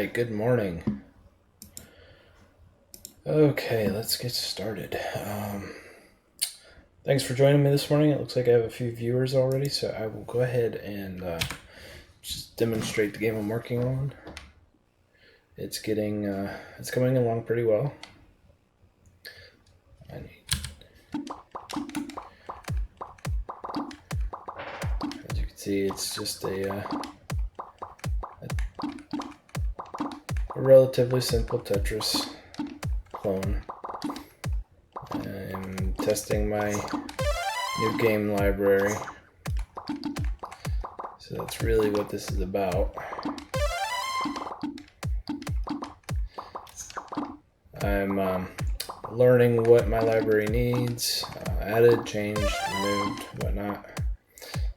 right, good morning. Okay, let's get started. Thanks for joining me this morning. It looks like I have a few viewers already, so I will go ahead and just demonstrate the game I'm working on. It's coming along pretty well. As you can see, it's just a relatively simple Tetris clone. I'm testing my new game library, so that's really what this is about. I'm learning what my library needs, added, changed, removed, whatnot,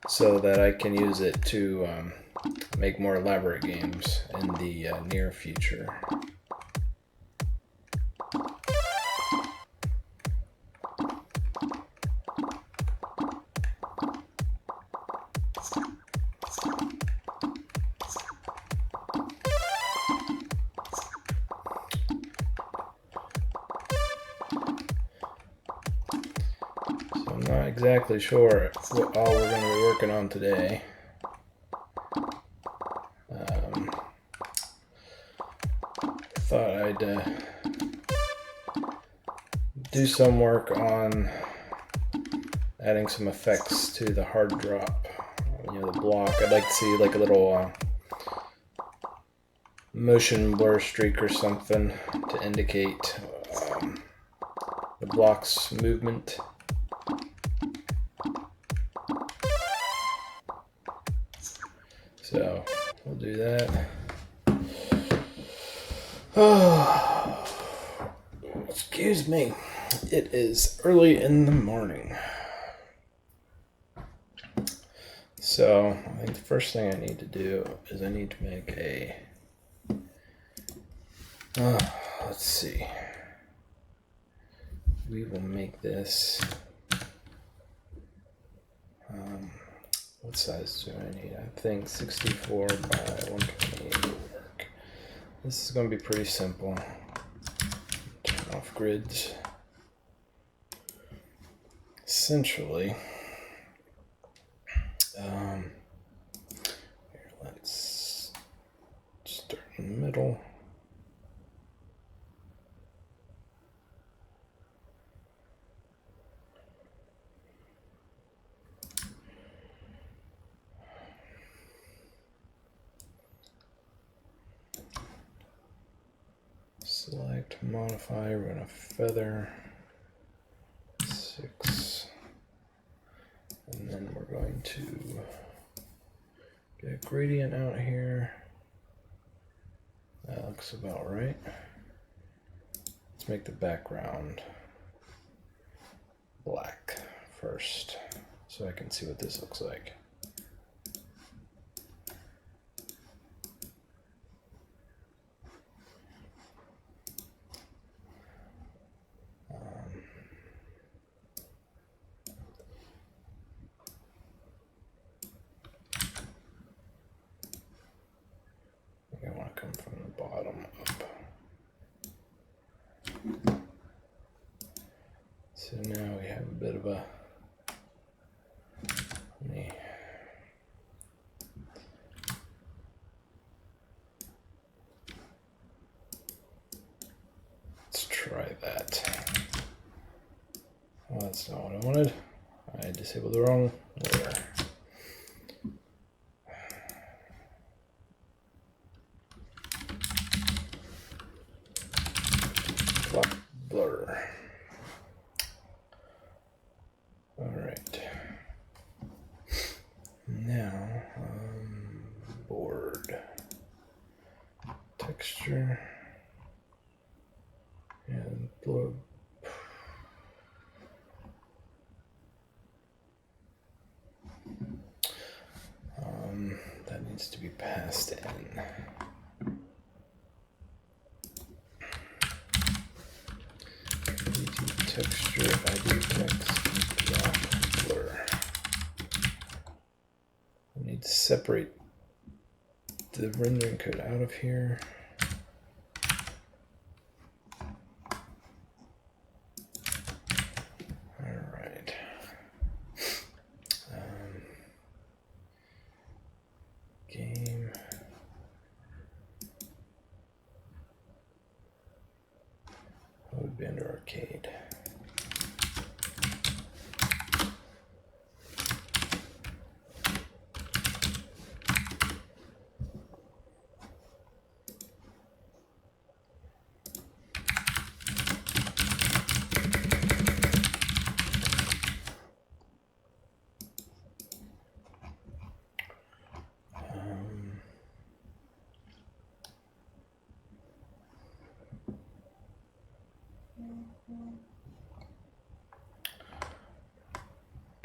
so that I can use it to make more elaborate games in the near future. So I'm not exactly sure what all we're going to be working on today. Thought I'd do some work on adding some effects to the hard drop, the block. I'd like to see like a little motion blur streak or something to indicate the block's movement. So we'll do that. Oh, excuse me. It is early in the morning. So I think the first thing I need to do is I need to make a... let's see. We will make this... what size do I need? I think 64 by 128 will work. This is going to be pretty simple. Turn off grids. Essentially, here, let's start in the middle. Select, modify, run a feather, 6, and then we're going to get a gradient out here. That looks about right. Let's make the background black first, so I can see what this looks like. I want to come from the bottom up. So now we have a bit of a... Let's try that. Well, that's not what I wanted. I disabled the wrong layer. Block blur. Alright. Now, board. Texture. And blue. That needs to be passed in. Texture, ID text, block, blur. I need to separate the rendering code out of here. Be under arcade.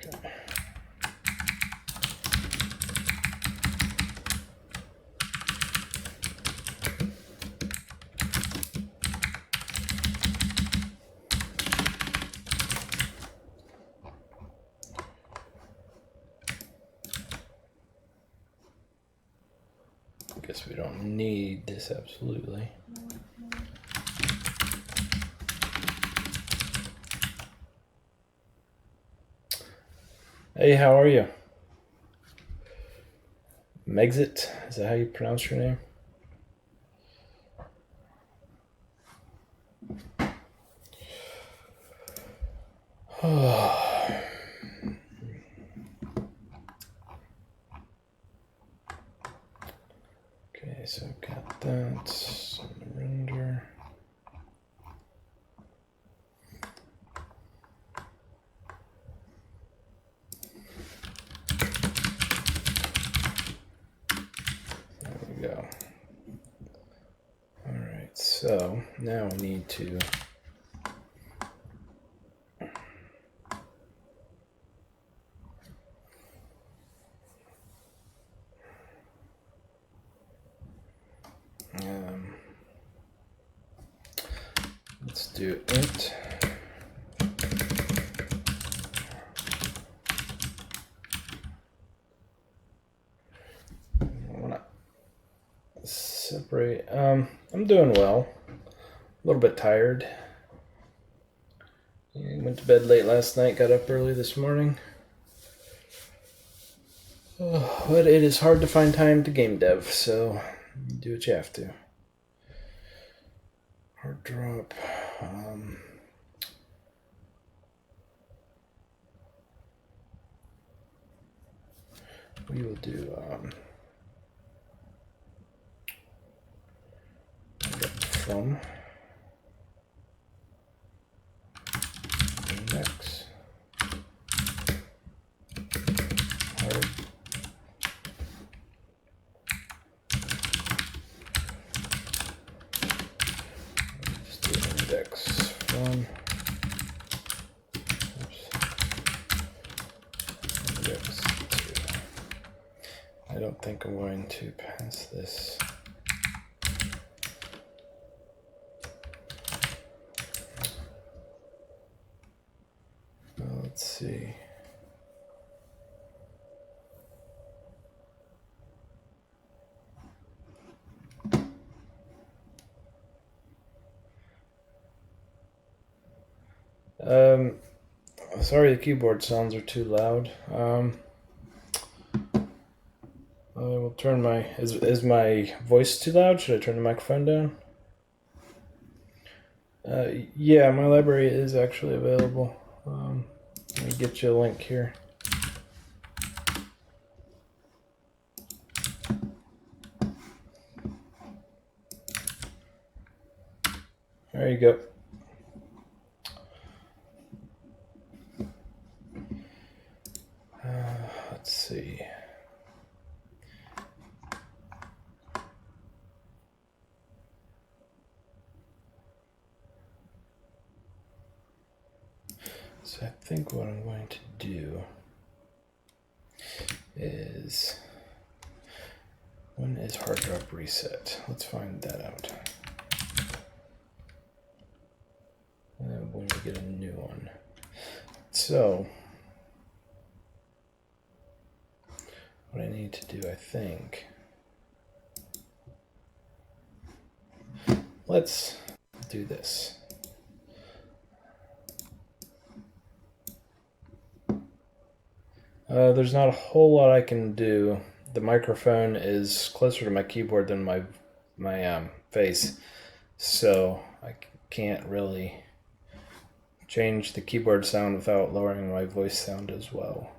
Okay. Guess we don't need this absolutely. Hey, how are you? Megxit, is that how you pronounce your name? Okay, so I've got that. Render. There we go. All right, so now we need to let's do int. I wanna separate. I'm doing well. A little bit tired. Went to bed late last night, got up early this morning. But it is hard to find time to game dev, so you do what you have to. Hard drop. We will do from index hard just do index from index 2. I don't think I'm going to pass this. Let's see. Sorry, the keyboard sounds are too loud. I will turn my. Is my voice too loud? Should I turn the microphone down? Yeah, my library is actually available. Let me get you a link here. There you go. Let's see. So I think what I'm going to do is, when is hard drop reset? Let's find that out. And when we get a new one. So what I need to do, I think, let's do this. There's not a whole lot I can do. The microphone is closer to my keyboard than my face, so I can't really change the keyboard sound without lowering my voice sound as well.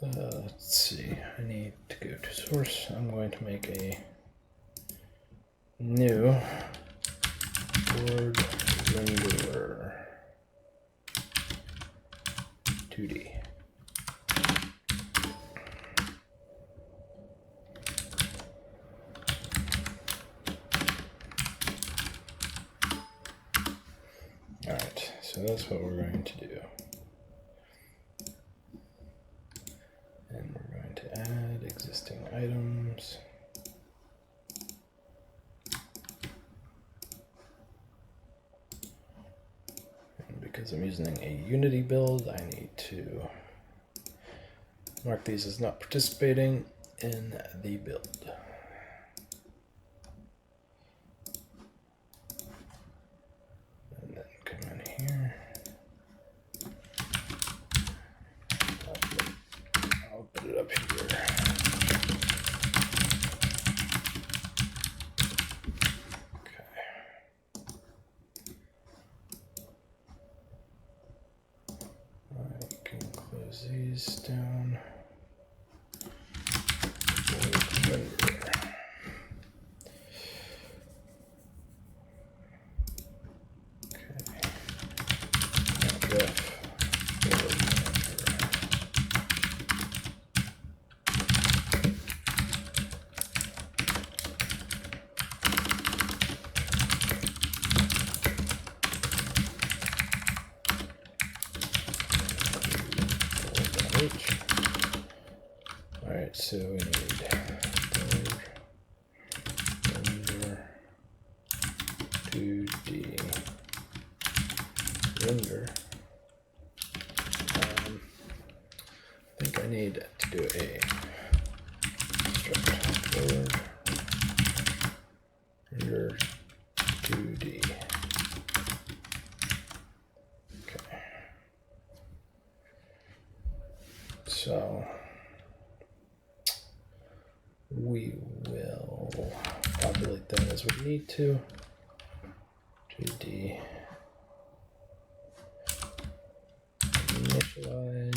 Let's see, I need to go to source. I'm going to make a new board renderer 2D. Alright, so that's what we're going to do. And we're going to add existing items. And because I'm using a Unity build, I need to mark these as not participating in the build. And then come in here. I'll put it up here. Okay. I can close these down. Alright, so we need board render 2D render. I think I need to do a construct board render 2D. Okay. So we will populate them as we need to. 2D initialize.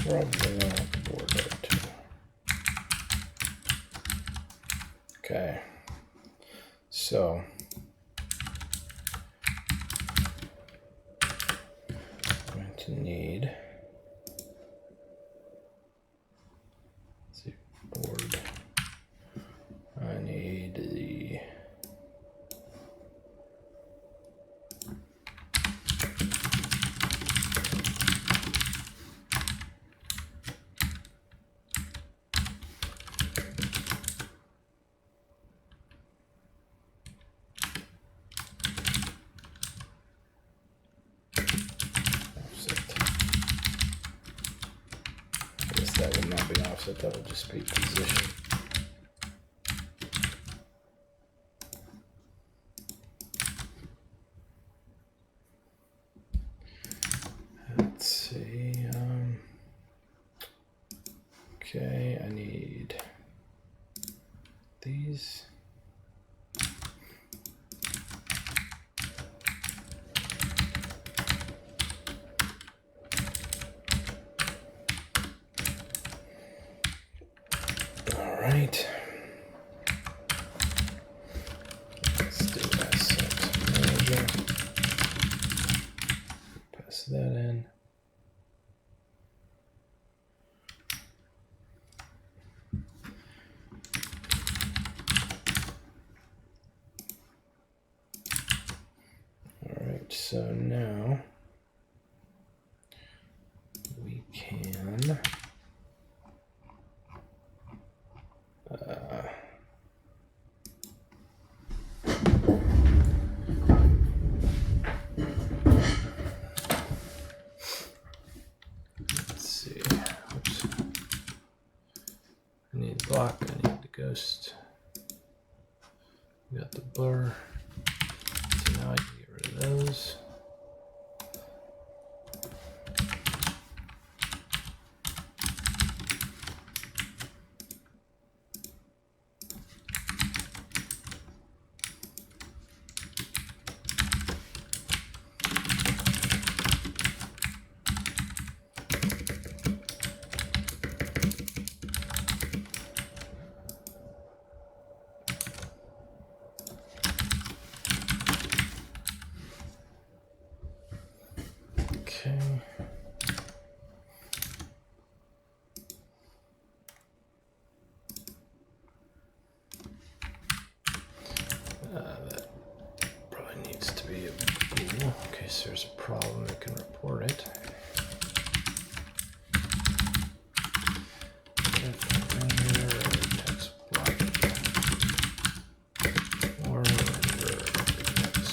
Probably not board that too. Okay, so I'm going to need, let's see, board. I need the offset. that will not be offset, that will just be position. Let's see. Okay, I need these. All right. Let's do asset manager. Pass that in. All right, so now we can let's see. Oops. I need block, I need the ghost. We got the blur. So now I can get rid of those. Okay. That probably needs to be a bool. In case there's a problem, we can report it. Text block. Or render text.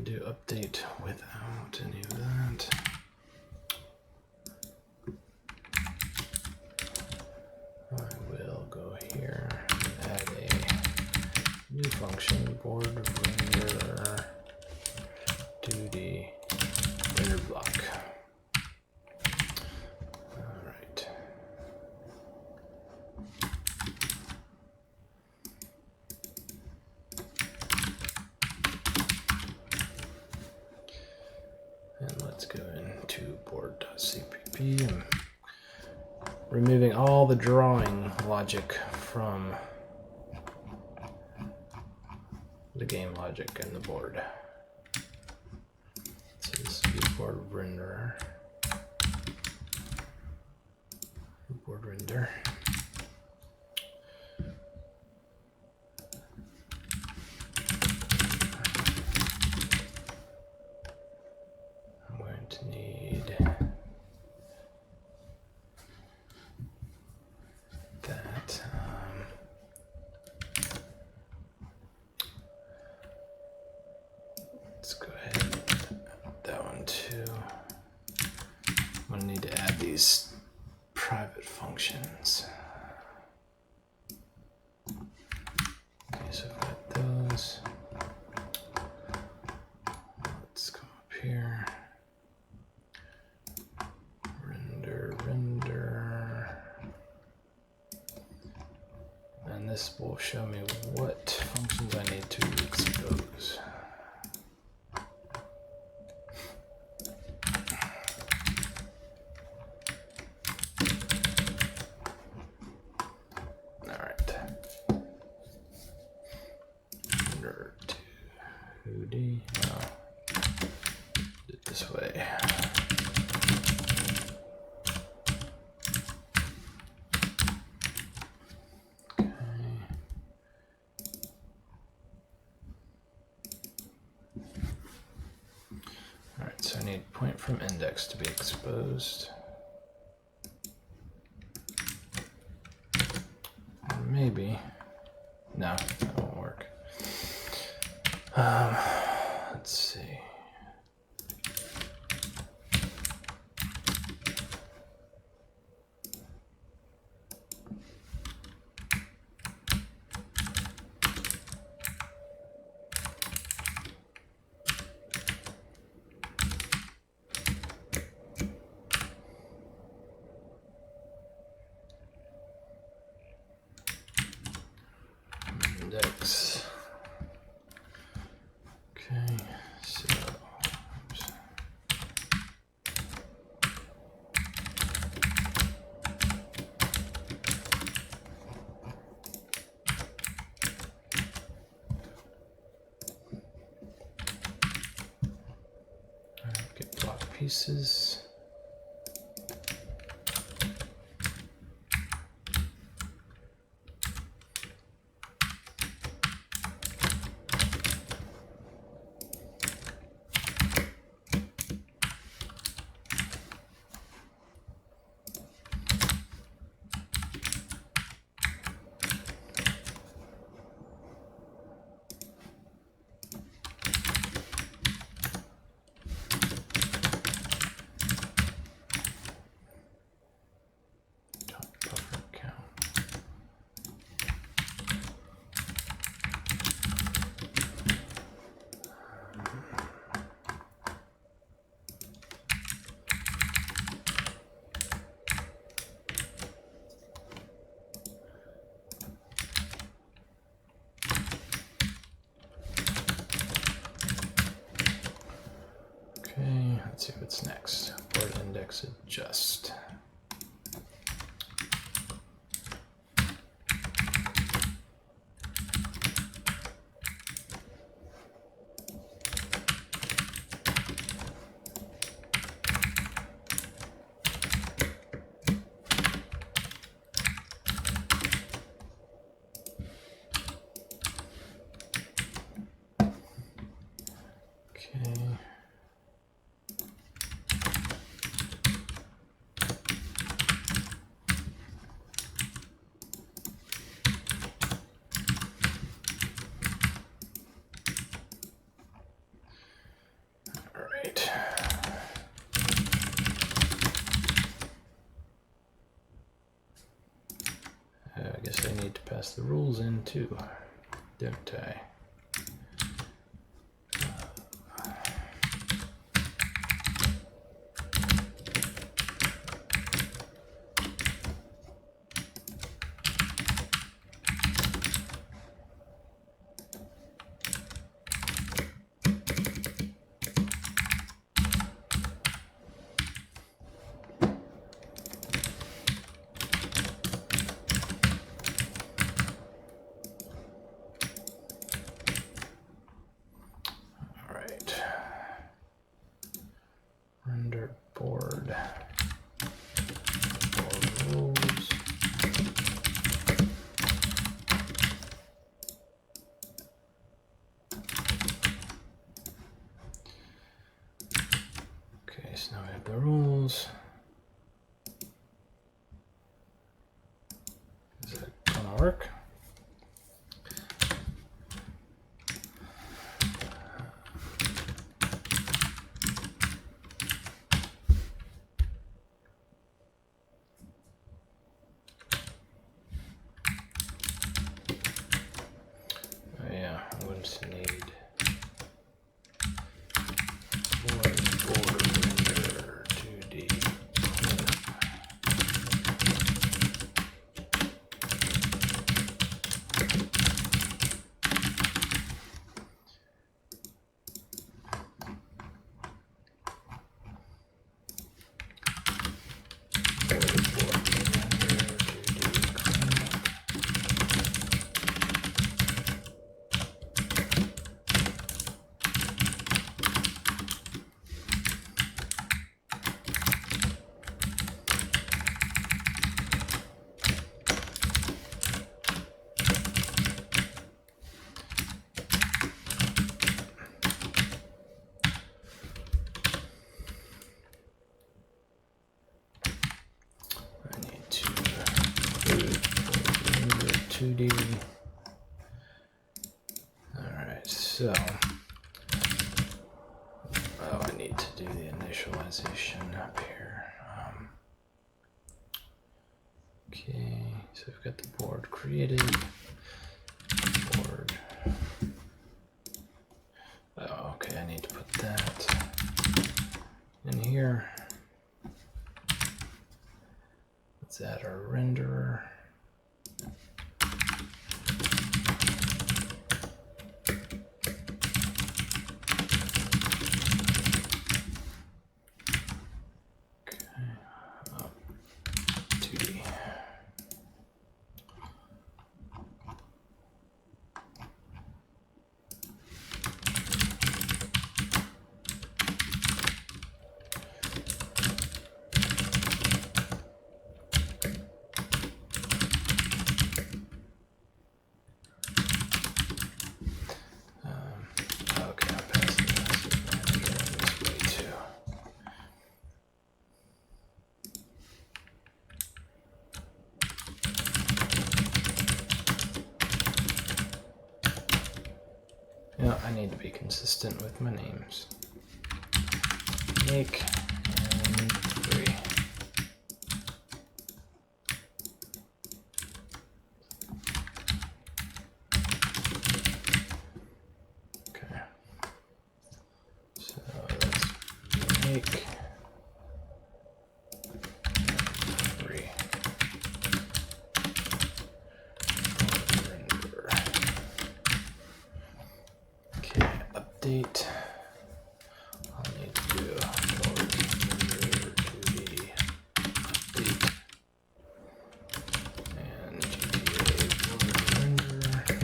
Do update without any of that. I will go here and add a new function, board render duty render block. All right. And let's go into board.cpp and removing all the drawing logic from the game logic in the board. So this is board renderer. Board render. To need that. Let's go ahead and add that one too. I'm gonna need to add these private functions. Okay, so I've got those. Let's come up here. And this will show me what functions I need to expose. All right. Render 2D. Oh, do it this way. So I need point from index to be exposed. Maybe. No, that won't work. Let's see. Index. Okay, so oops. Get block pieces. Okay, let's see what's next. Board index adjust. Okay. All right. I guess I need to pass the rules in too, don't I? Render board. Board rules. Okay, so now we have the rules. Is that gonna work? Need board render 2D. 2D. Alright, so I need to do the initialization up here. Okay, so we've got the board created. Board. Oh, okay, I need to put that in here. Let's add our renderer. Yeah, I need to be consistent with my names. Make and 3. Okay. So let's make 3. Render. Okay, update. I'll need to do a render to the update and GTA board render and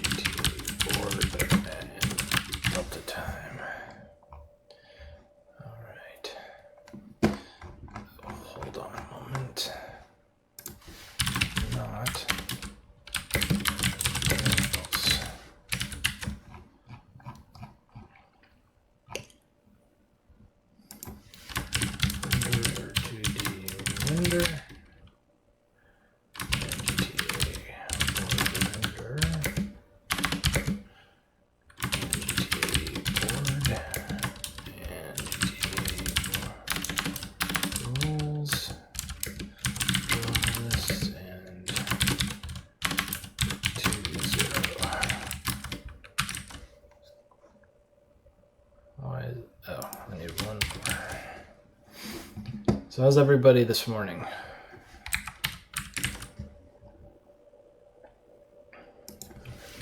GTA board and delta time. All right. Hold on a moment. Not. Render rules, list, and 2.0. Oh, I need one more. So how's everybody this morning?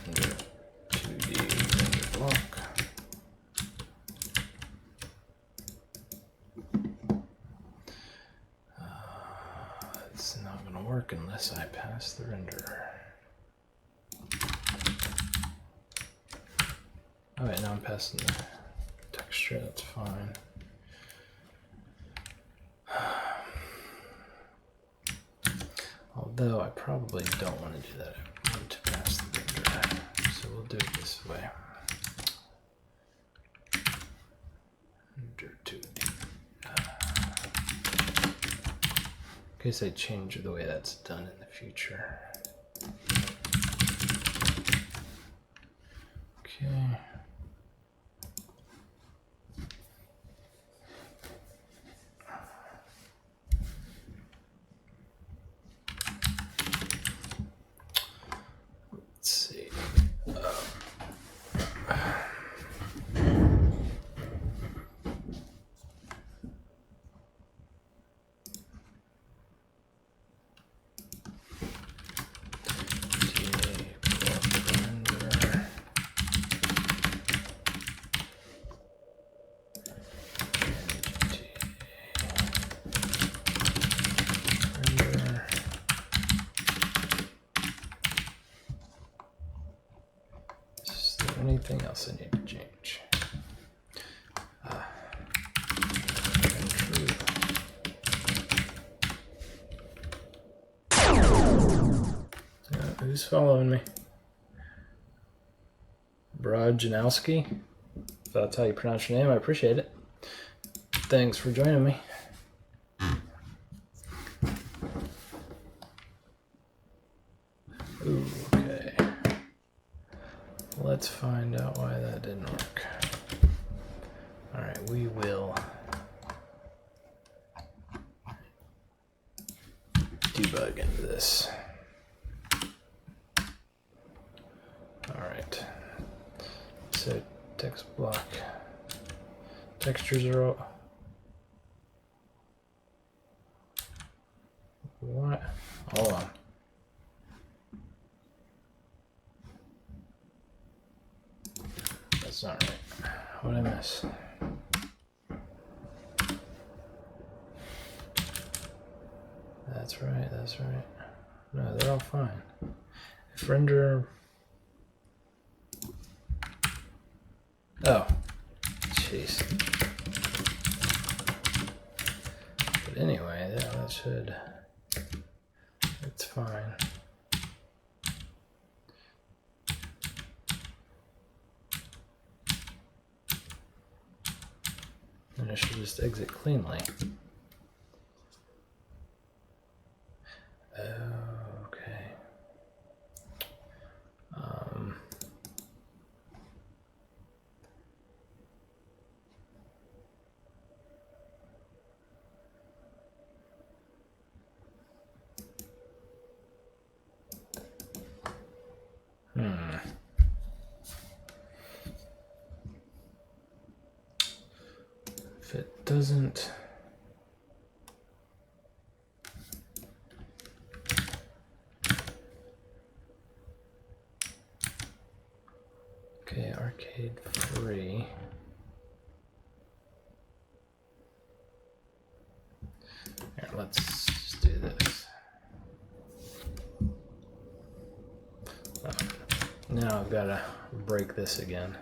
Render 2D render block. It's not going to work unless I pass the renderer. Alright, now I'm passing the texture, that's fine. Although I probably don't want to do that. I want to pass the renderer. So we'll do it this way. Render 2D. In case I change the way that's done in the future. Okay. Let's see. Anything else I need to change? Who's following me? Janowski? If that's how you pronounce your name, I appreciate it. Thanks for joining me. let's find out why that didn't work. All right, we will debug into this. All right, so text block textures are all. What? Hold on. That's not right. What did I miss? That's right, that's right. No, they're all fine. If render... Oh. Jeez. But anyway, yeah, that should... It's fine. And it should just exit cleanly. Okay. If it doesn't... Okay, arcade free. Here, let's just do this. Now I've got to break this again.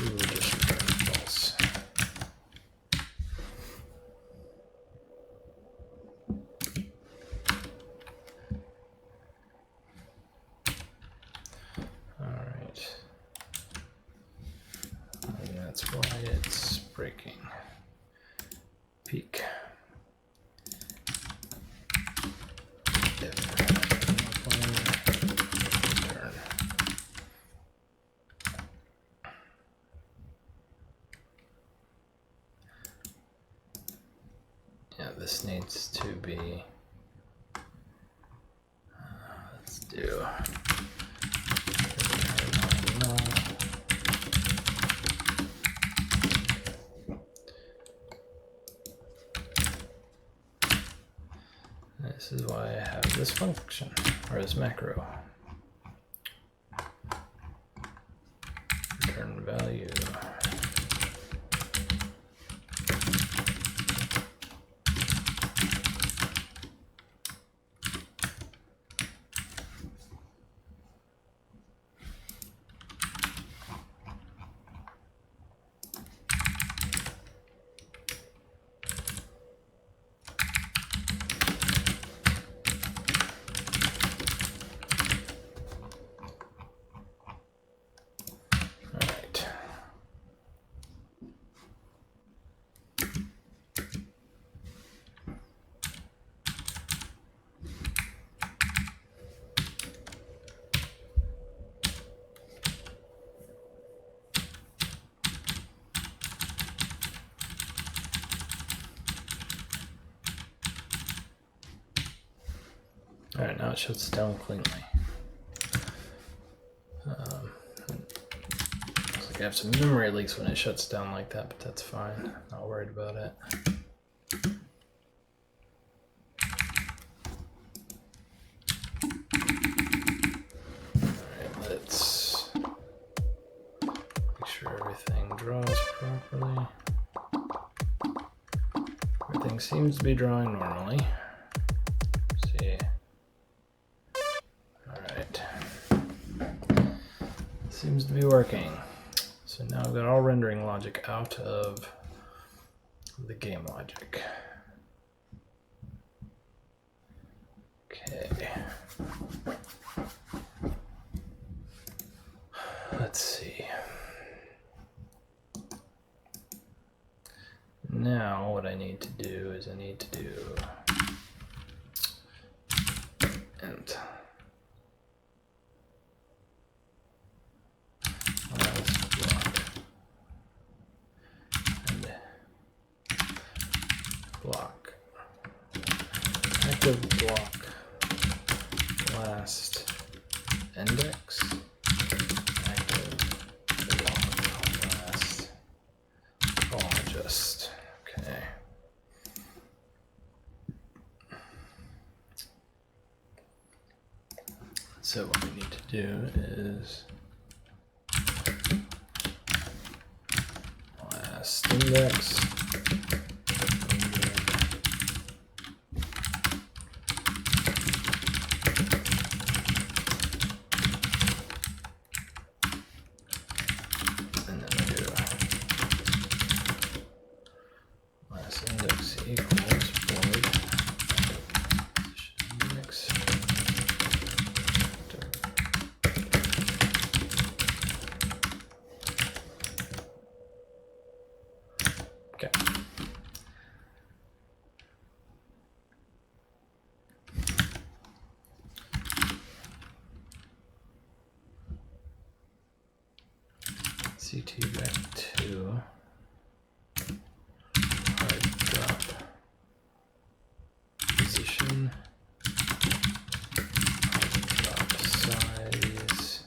We will just return false. Alright. And that's why it's breaking. Peak. This needs to be, let's do, this is why I have this function, or this macro. Return value. Alright, now it shuts down cleanly. Looks like I have some memory leaks when it shuts down like that, but that's fine. Not worried about it. Alright, let's make sure everything draws properly. Everything seems to be drawing normally. Seems to be working. So now I've got all rendering logic out of the game logic. Okay. Let's see. Now what I need to do is I need to do int block. Active block last index. Active block last call just. Okay. So what we need to do is last index. And then do last index equals void index. Okay. CT back to hard drop position, hard drop size,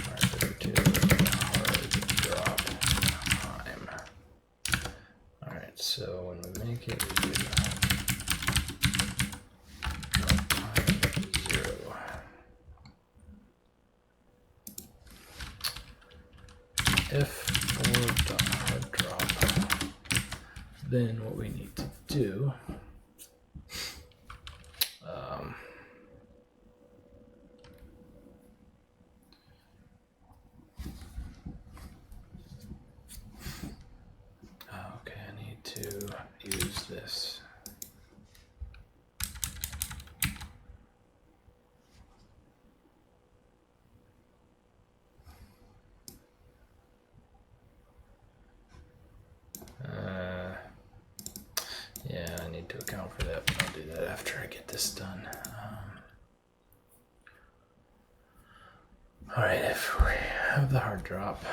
hard to hard drop time. Alright, so when we make it, we do drop time 0. If for hard drop, then what we need to do okay, I need to use this. Yeah, I need to account for that, but I'll do that after I get this done. All right, if we have the hard drop,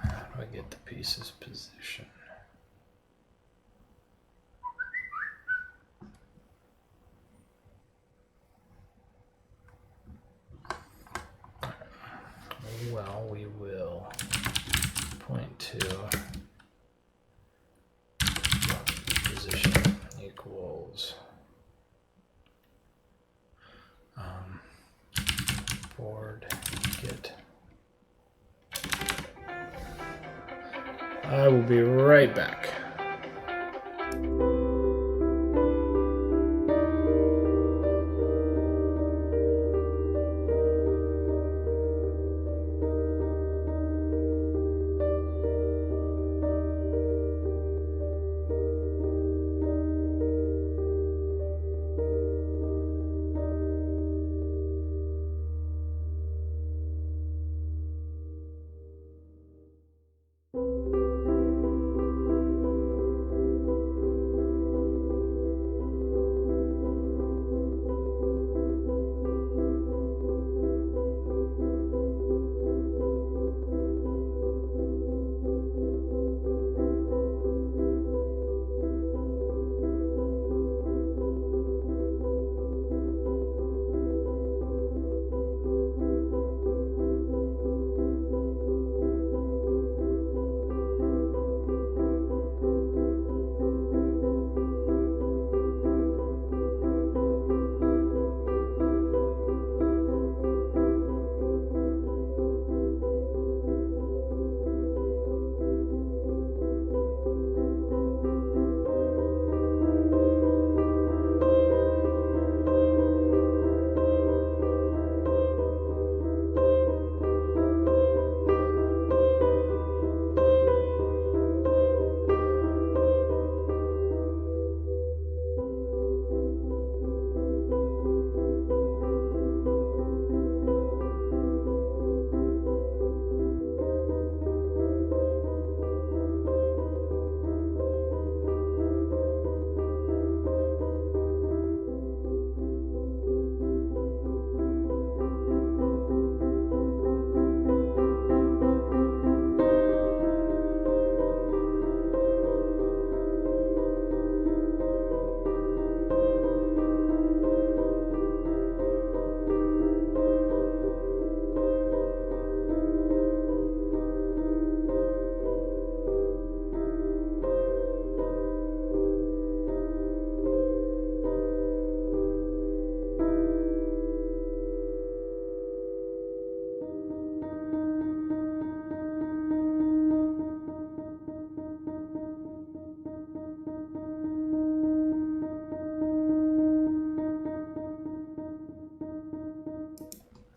how do I get the pieces position? Well, we will point to position equals board get. I will be right back.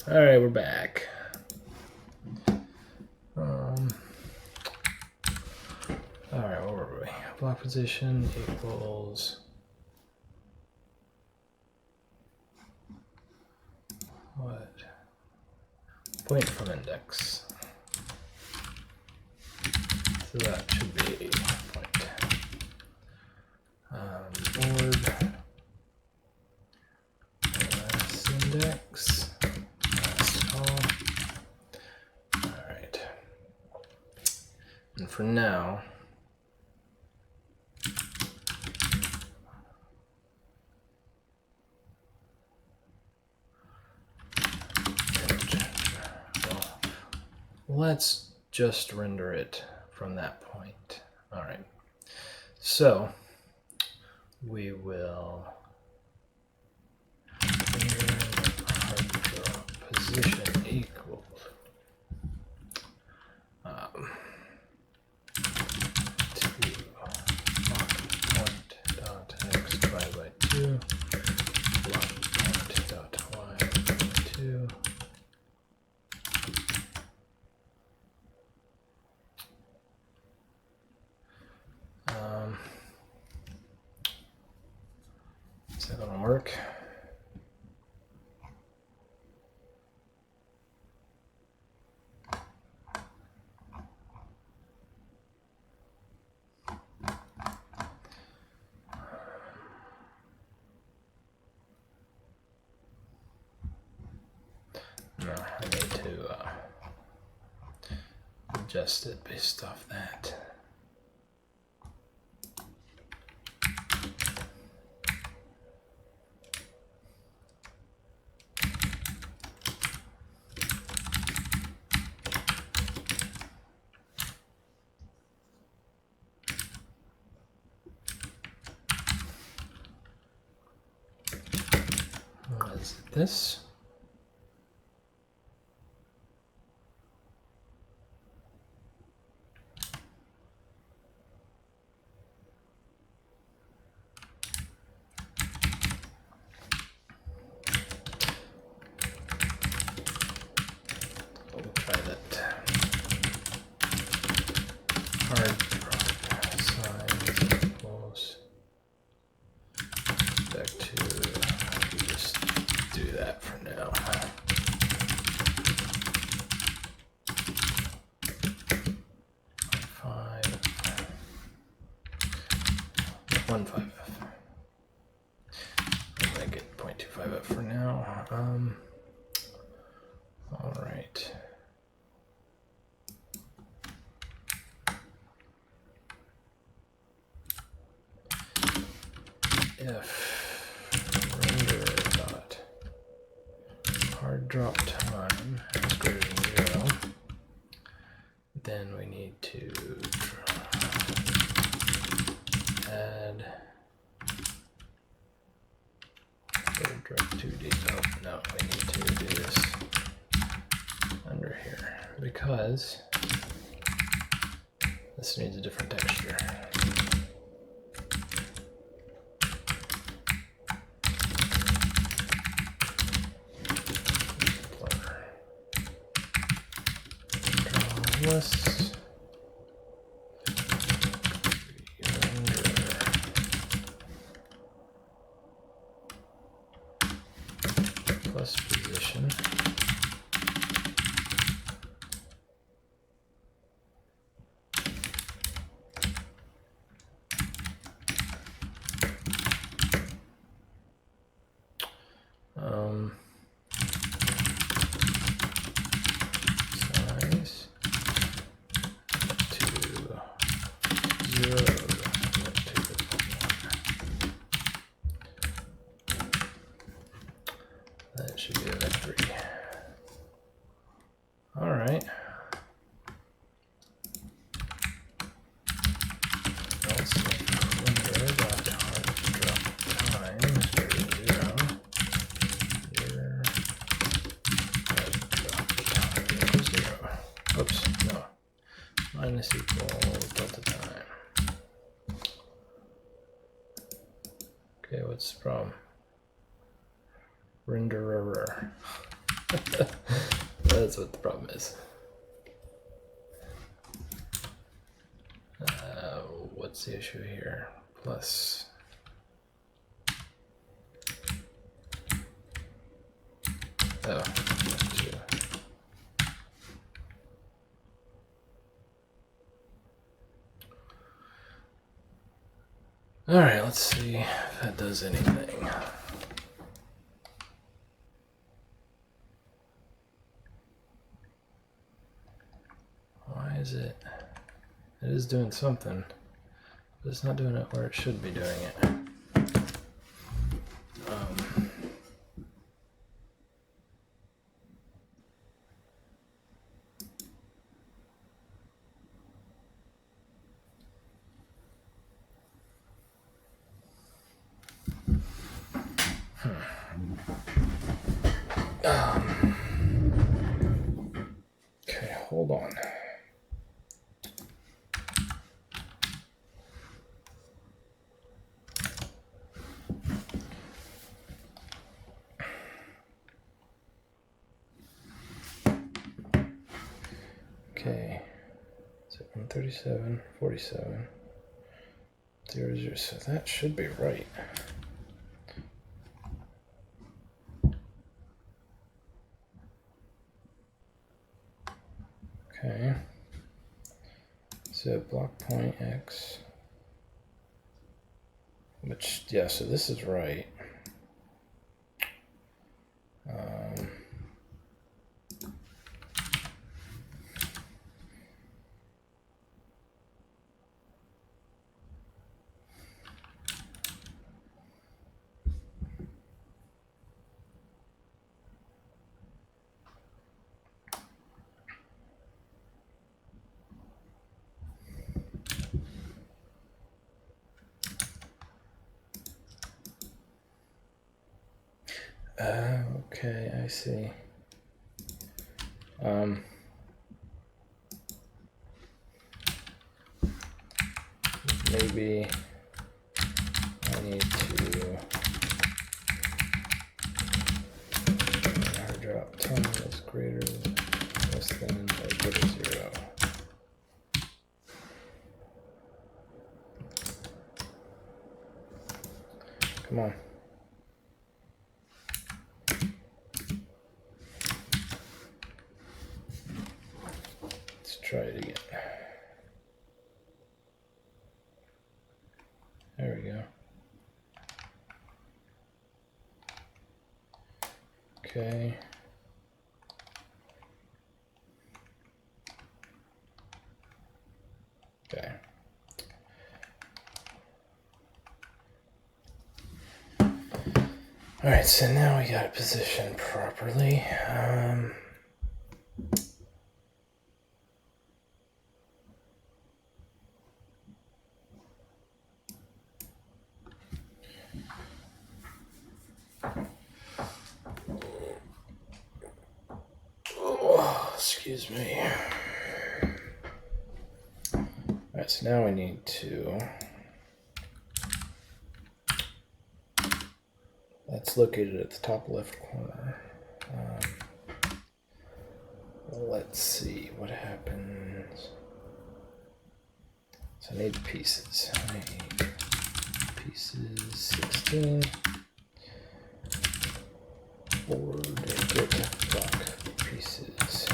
All right, we're back. All right, where were we? Block position equals what? Point from index. So that should be point. Board last index. Last all. All right. And for now, let's just render it from that point. All right. So we will hard drop position equals to point dot x divided by 2 block point dot y by 2. Is that gonna work? No, I need to adjust it based off that. What is this? We'll try that. Hard drop size equals back to just do that for now. 1.5f. I'll make it 0.25f for now. All right. If render dot hard drop time is greater than 0, then we need to add drop 2D. Oh no, we need to do this under here because this needs a different texture. List plus position size to 0. That should be a vector. All right. Also, render dot hard drop time is greater than 0. Here, hard drop time equals 0. Oops, no. Minus equals delta time. Okay, what's the problem? Renderer. That's what the problem is. What's the issue here? Plus. Oh, 2. All right, let's see if that does anything. Why is it? It is doing something, but it's not doing it where it should be doing it. Okay, hold on. Okay, so 137, 47, 0, 0, so that should be right. Okay, so block point X, which, yeah, so this is right. Okay, I see. Maybe I need to hard drop 10 is greater, less than, or equal to 0. Come on. Let's try it again. There we go. Okay. Okay. All right, so now we got it positioned properly. Oh, excuse me. All right, so now we need to. That's located at the top left corner. Let's see what happens. So I need pieces. I need pieces 16. Board get block pieces.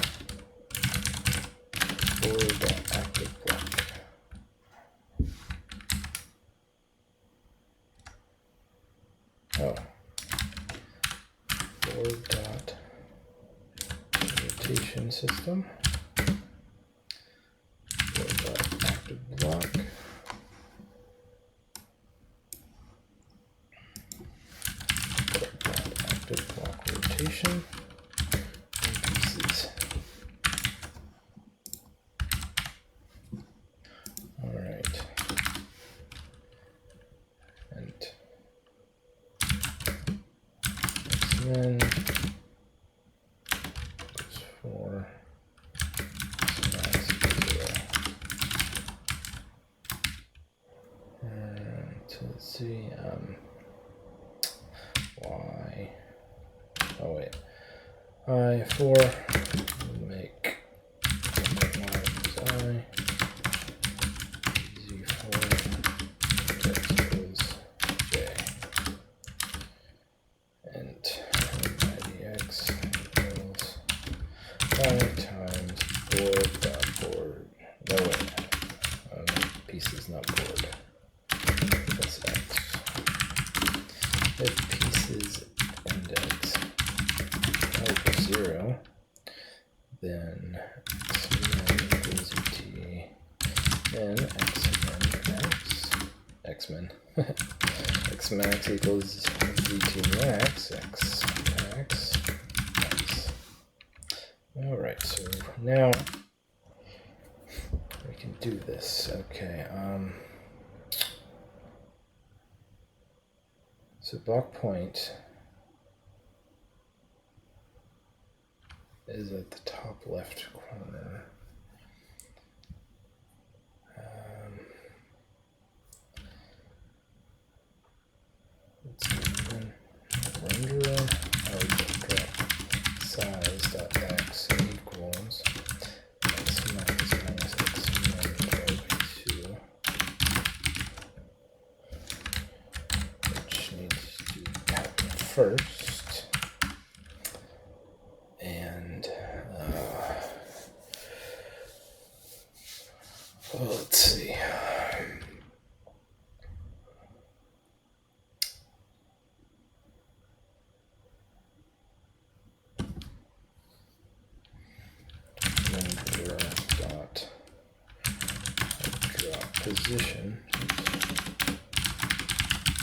Board active block. Oh. Board dot rotation system. Board dot active block. Board dot active block rotation. And pieces. All right. And then goes for max 0. And so let's see, y. Oh wait. I4, make y is I, z4, x is j, and idx equals y times board dot board. No wait, pieces not board. That's x. If pieces index equals 0, then xmin equals ut, then xmin xmax equals ut max x max x. All right, so now we can do this. Okay. So block point is at the top left corner. Let's render size dot x equals x max minus x min by 2, which needs to happen first, and well, let's see. Position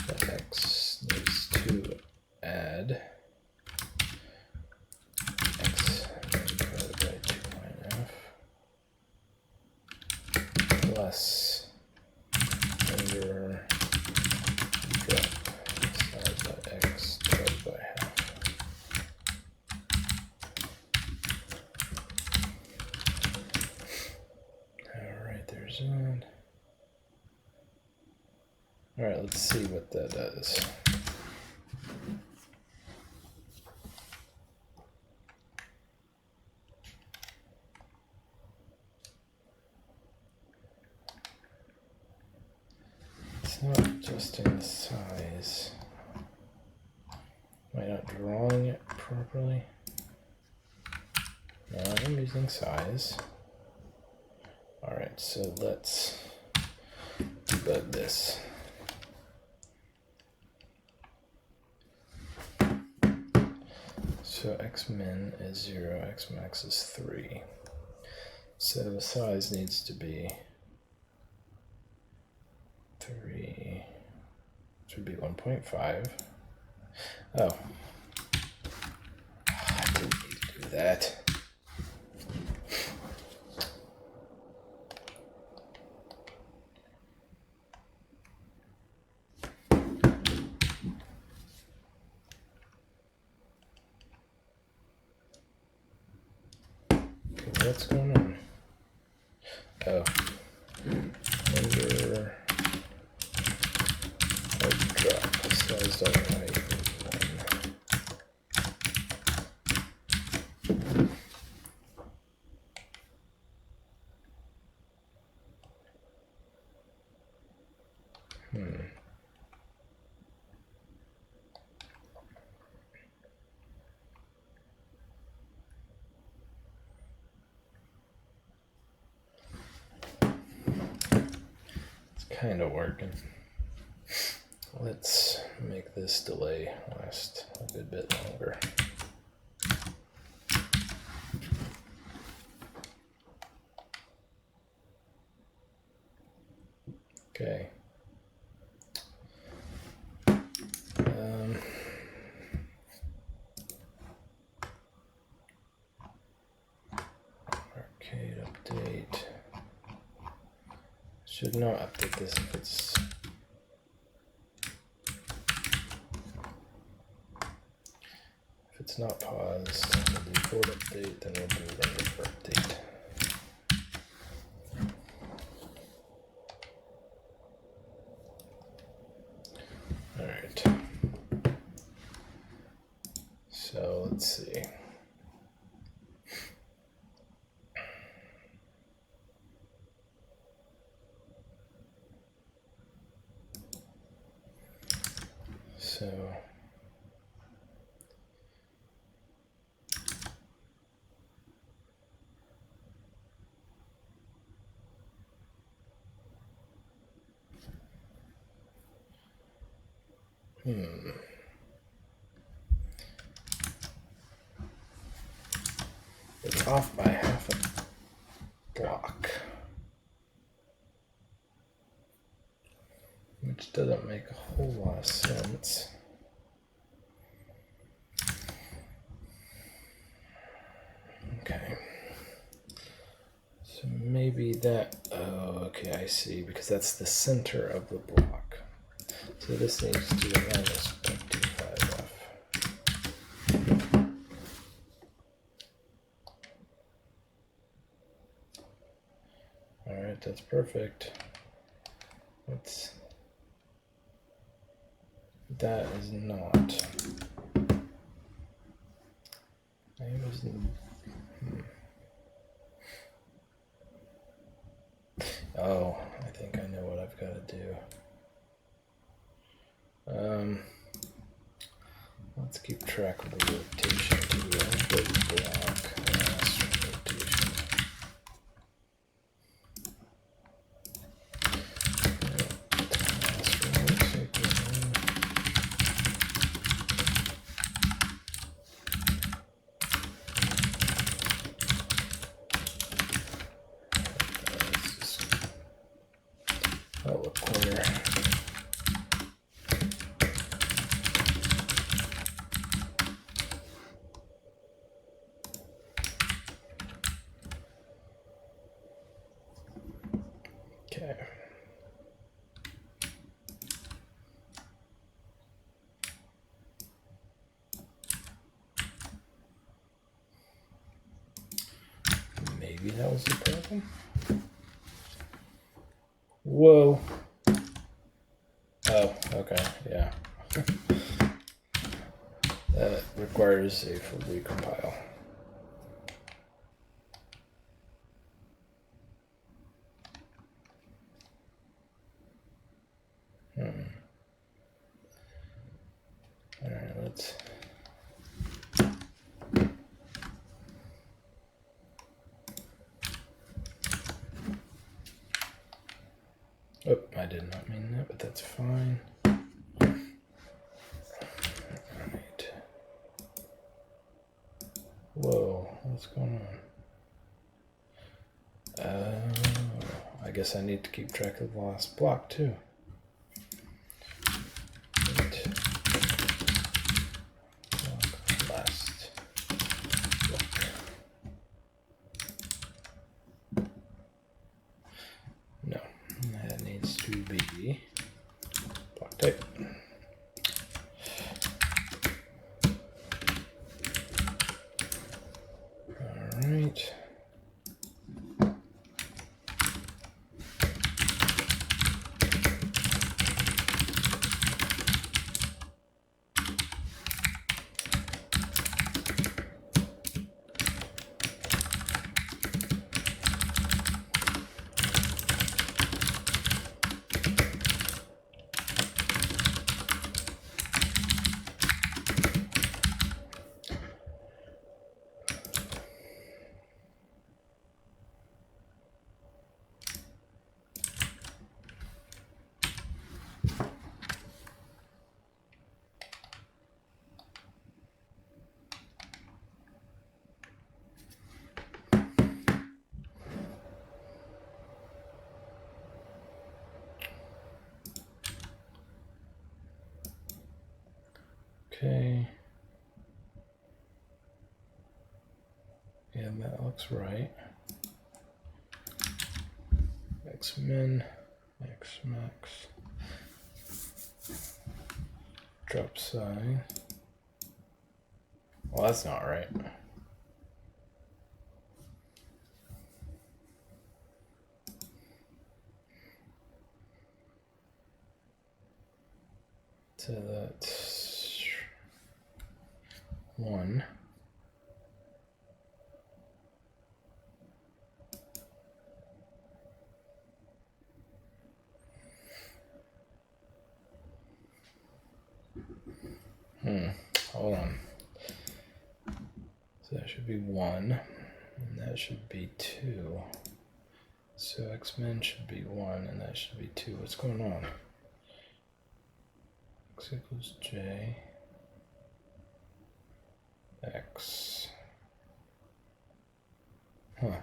that x needs to add x divided by 2 plus render drop size by x divided by half. Alright, there's that. Alright, let's see what that does. It's not adjusting the size. Am I not drawing it properly? No, I'm using size. Alright, so let's debug this. So x min is 0, x max is 3. So the size needs to be 3, which would be 1.5. Oh. I didn't need to do that. What's going on? Oh. Render drop size dot y equals 1. Kind of working. Let's make this delay last a good bit longer. Okay. Arcade update. Should not update this if it's not paused. We'll do board update, then we'll do render for update. Alright. So let's see. It's off by half a block, which doesn't make a whole lot of sense. Okay. So maybe that, oh, okay, I see, because that's the center of the block. So this needs to be minus 0.25f. All right, that's perfect. That is not. Oh, I think I know what I've got to do. Let's keep track of the rotation to the block. Rotation. Corner. Okay. Maybe that was the problem. Whoa. Oh, okay, yeah. That requires a full recompile. All right, let's. Oh, I did not mean that, but that's fine. All right. Whoa, what's going on? I guess I need to keep track of the last block too. Last block. No, that needs to be block type. All right. Okay. Yeah, that looks right. X min, X max, drop size. Well, that's not right. So that's 1. Hold on. So that should be 1, and that should be 2. So X min should be 1, and that should be 2. What's going on? x equals j x. Huh.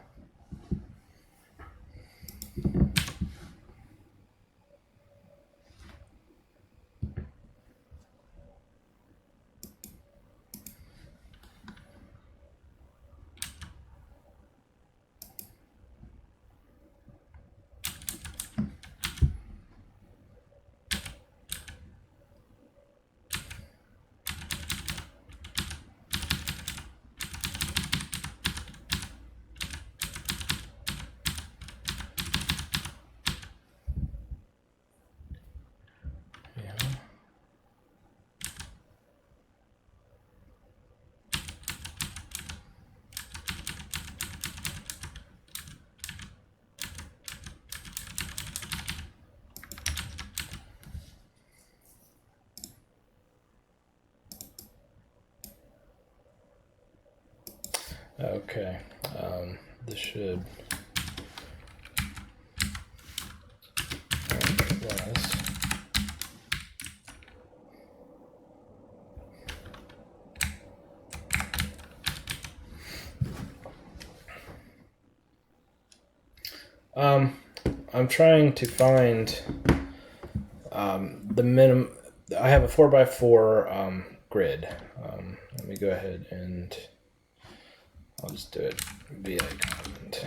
Okay, this should plus I'm trying to find the minimum. I have a 4x4 grid. Let me go ahead and I'll just do it via comment.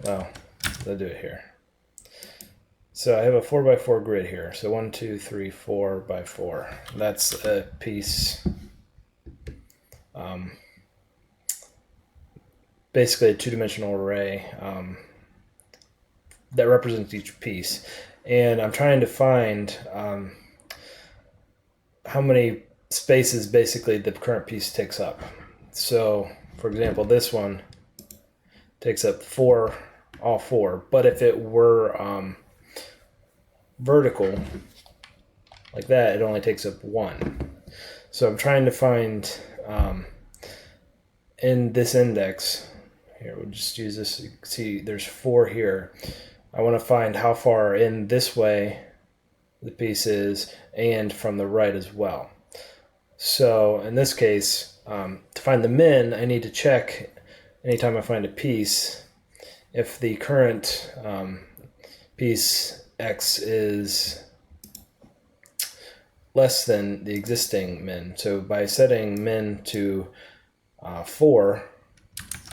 Well, I'll do it here. So I have a 4x4 grid here. So 1, 2, 3, 4 by 4. That's a piece. Basically a two-dimensional array that represents each piece. And I'm trying to find how many spaces basically the current piece takes up. So, for example, this one takes up all four. But if it were vertical, like that, it only takes up one. So I'm trying to find in this index, here, we'll just use this. You can see there's 4 here. I want to find how far in this way the piece is and from the right as well. So in this case, to find the min, I need to check anytime I find a piece if the current piece x is less than the existing min. So by setting min to 4,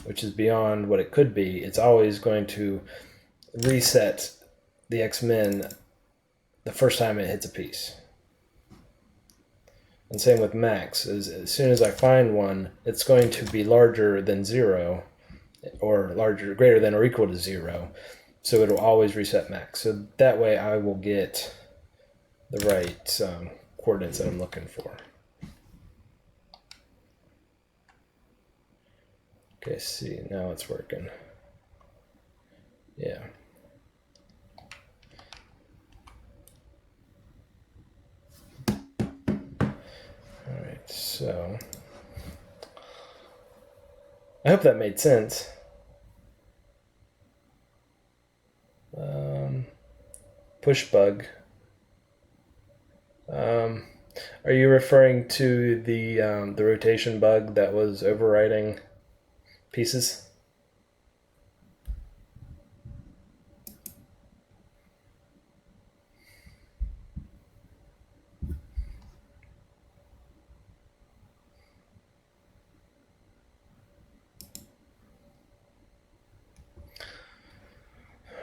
which is beyond what it could be, it's always going to reset the x min the first time it hits a piece. And same with max, as soon as I find one, it's going to be larger than 0, or greater than or equal to 0. So it'll always reset max. So that way I will get the right coordinates that I'm looking for. Okay, see, now it's working. Yeah. All right, so I hope that made sense. Push bug. Are you referring to the rotation bug that was overriding pieces?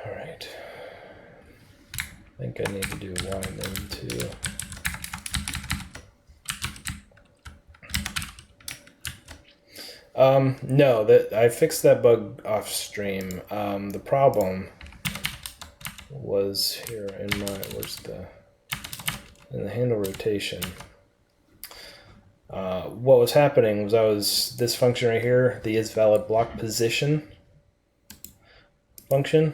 All right. I think I need to do y min too. No, that I fixed that bug off stream. The problem was here in the handle rotation. What was happening was this function right here, the isValidBlockPosition function,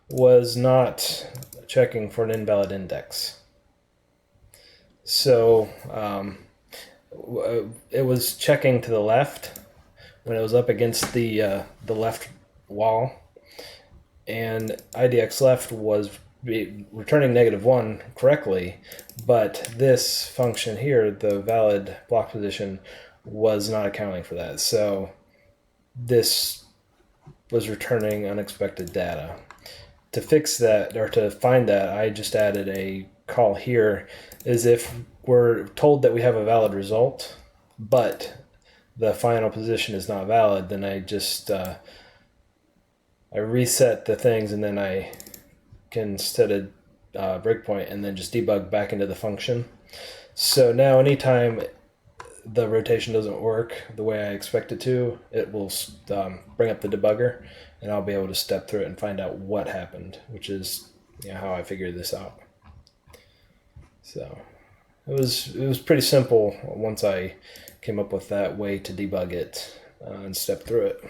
was not checking for an invalid index. So it was checking to the left when it was up against the left wall, and IDX left was be returning -1 correctly, but this function here, the valid block position, was not accounting for that. So this was returning unexpected data. To fix that, or to find that, I just added a call here, is if we're told that we have a valid result, but the final position is not valid, then I just I reset the things, and then I can set a breakpoint and then just debug back into the function. So now anytime the rotation doesn't work the way I expect it to, it will bring up the debugger, and I'll be able to step through it and find out what happened, which is how I figured this out. So it was pretty simple once I came up with that way to debug it and step through it.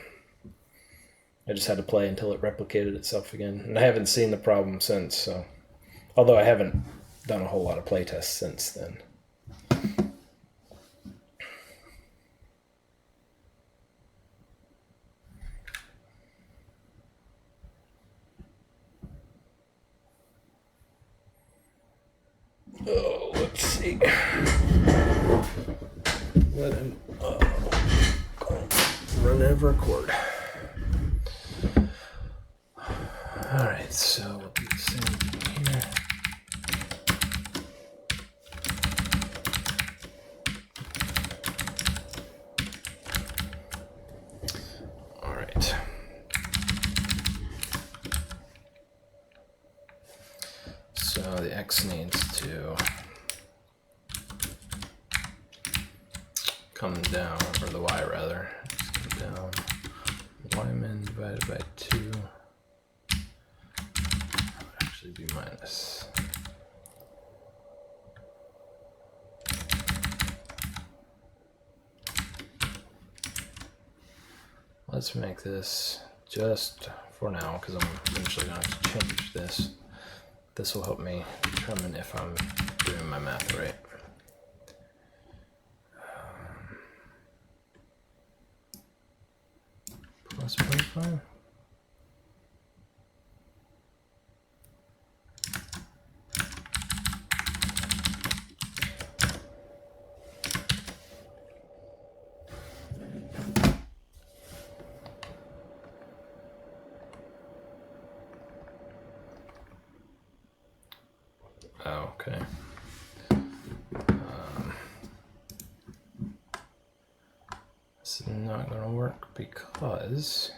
I just had to play until it replicated itself again, and I haven't seen the problem since. So, although I haven't done a whole lot of playtests since then. Oh, let's see. Let him run out of record. Alright, so we'll do the same thing here. Alright. So the X needs to come down, or the Y rather, come down. Ymin divided by 2 would actually be minus. Let's make this just for now, because I'm eventually going to have to change this. This will help me determine if I'm doing my math right. Plus 0.5. Oh, okay. This is not going to work because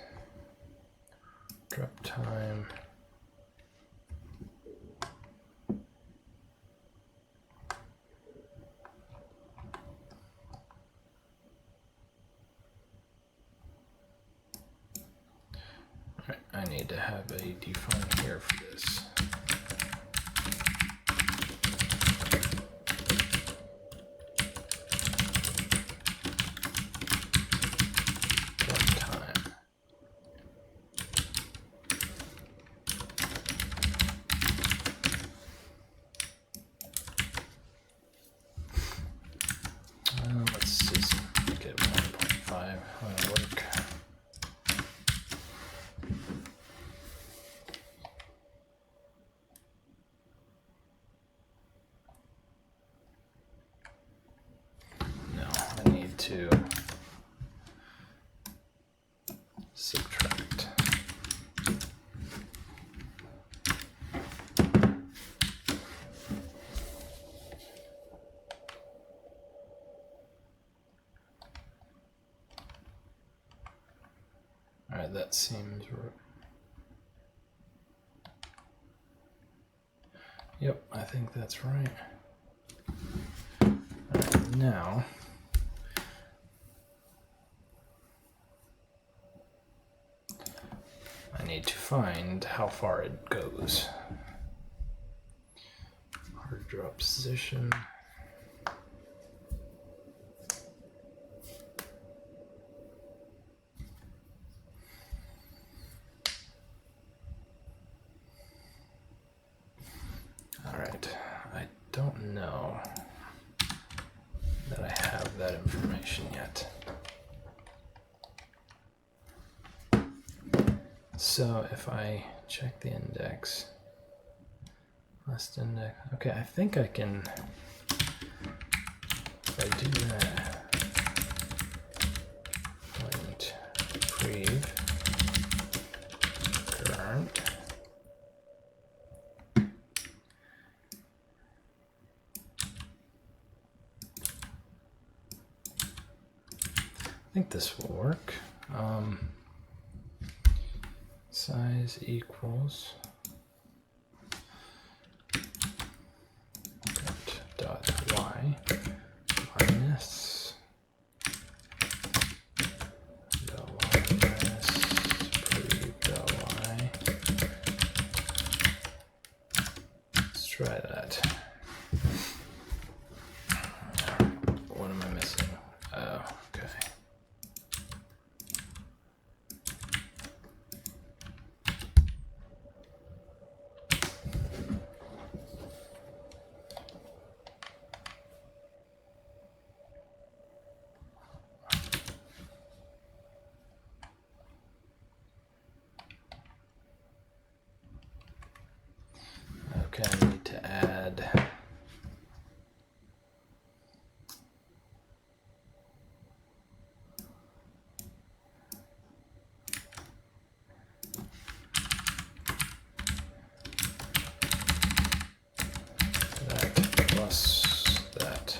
drop time. All right, I need to have a define here for this. Let's just make it 1.5. That'll work. No, I need to subtract. All right, that seems right. Yep, I think that's right. All right, now I need to find how far it goes. Hard drop position. I don't know that I have that information yet. So if I check the index, Last index. Okay, I think I can. If I do that, point prev current. I think this will work. Size equals dot y minus del y minus prev del y. Let's try that. What am I missing? Oh, okay. Okay, I need to add that plus that.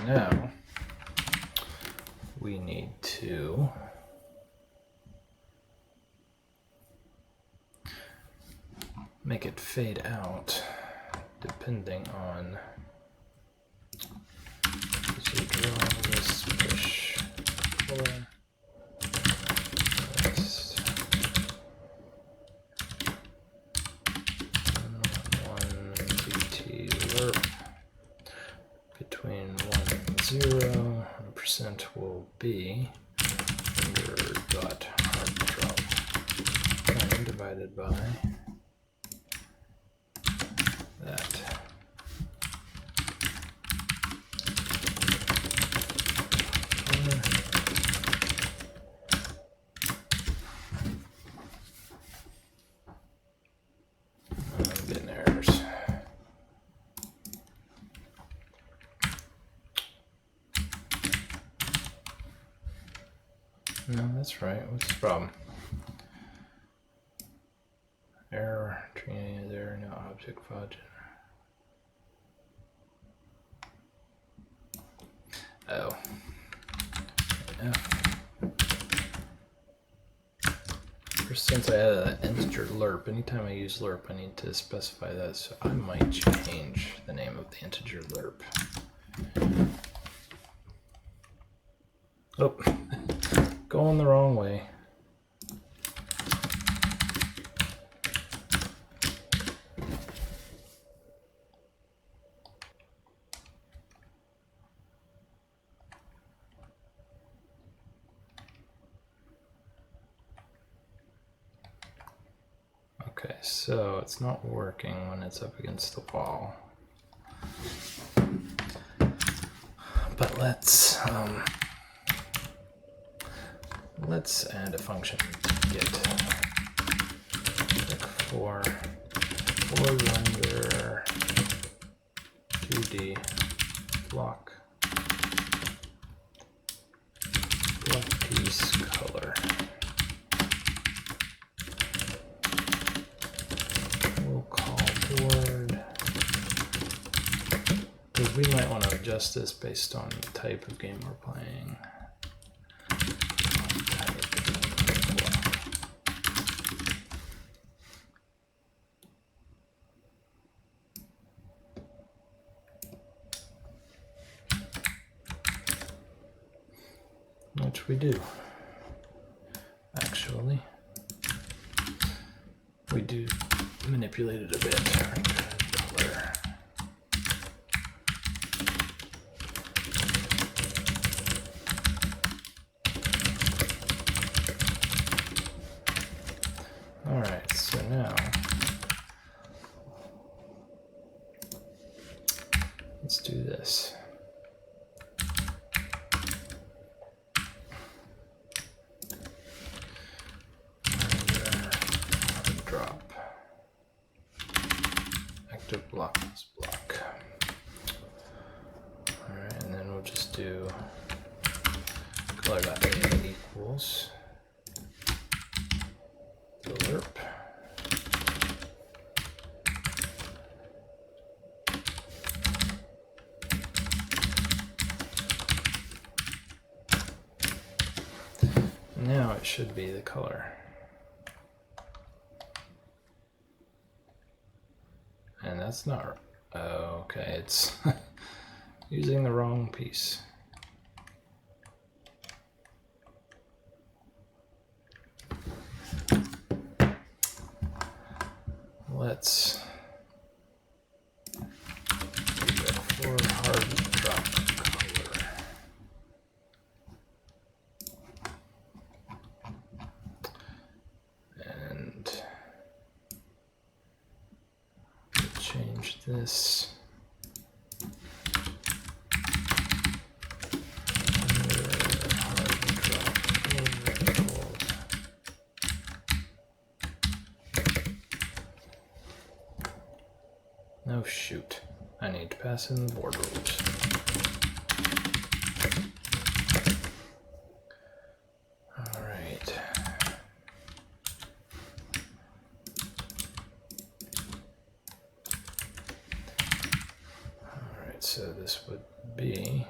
Now we need to make it fade out depending on, so draw this push color. One dt lerp between 1 and 0, and percent will be under dot hard drop time divided by that. I'm getting errors. No, that's right. What's the problem? Error, training is error, no object file generator. Oh. Since I added an integer lerp, anytime I use lerp, I need to specify that. So I might change the name of the integer lerp. Oh, going the wrong way. Okay, so it's not working when it's up against the wall. But let's add a function to get for render 2D block piece color. We'll call board, because we might want to adjust this based on the type of game we're playing. Which we do. Actually, we do manipulate it a bit. Color. All right, Let's do this. Drop. Active block this block. Alright, and then we'll just do color.a equals the lerp. Now it should be the color. And that's not, oh, okay, it's using the wrong piece. Let's go for hard drop color. And change this. Oh shoot, I need to pass in the board rules. Alright. Alright, so this would be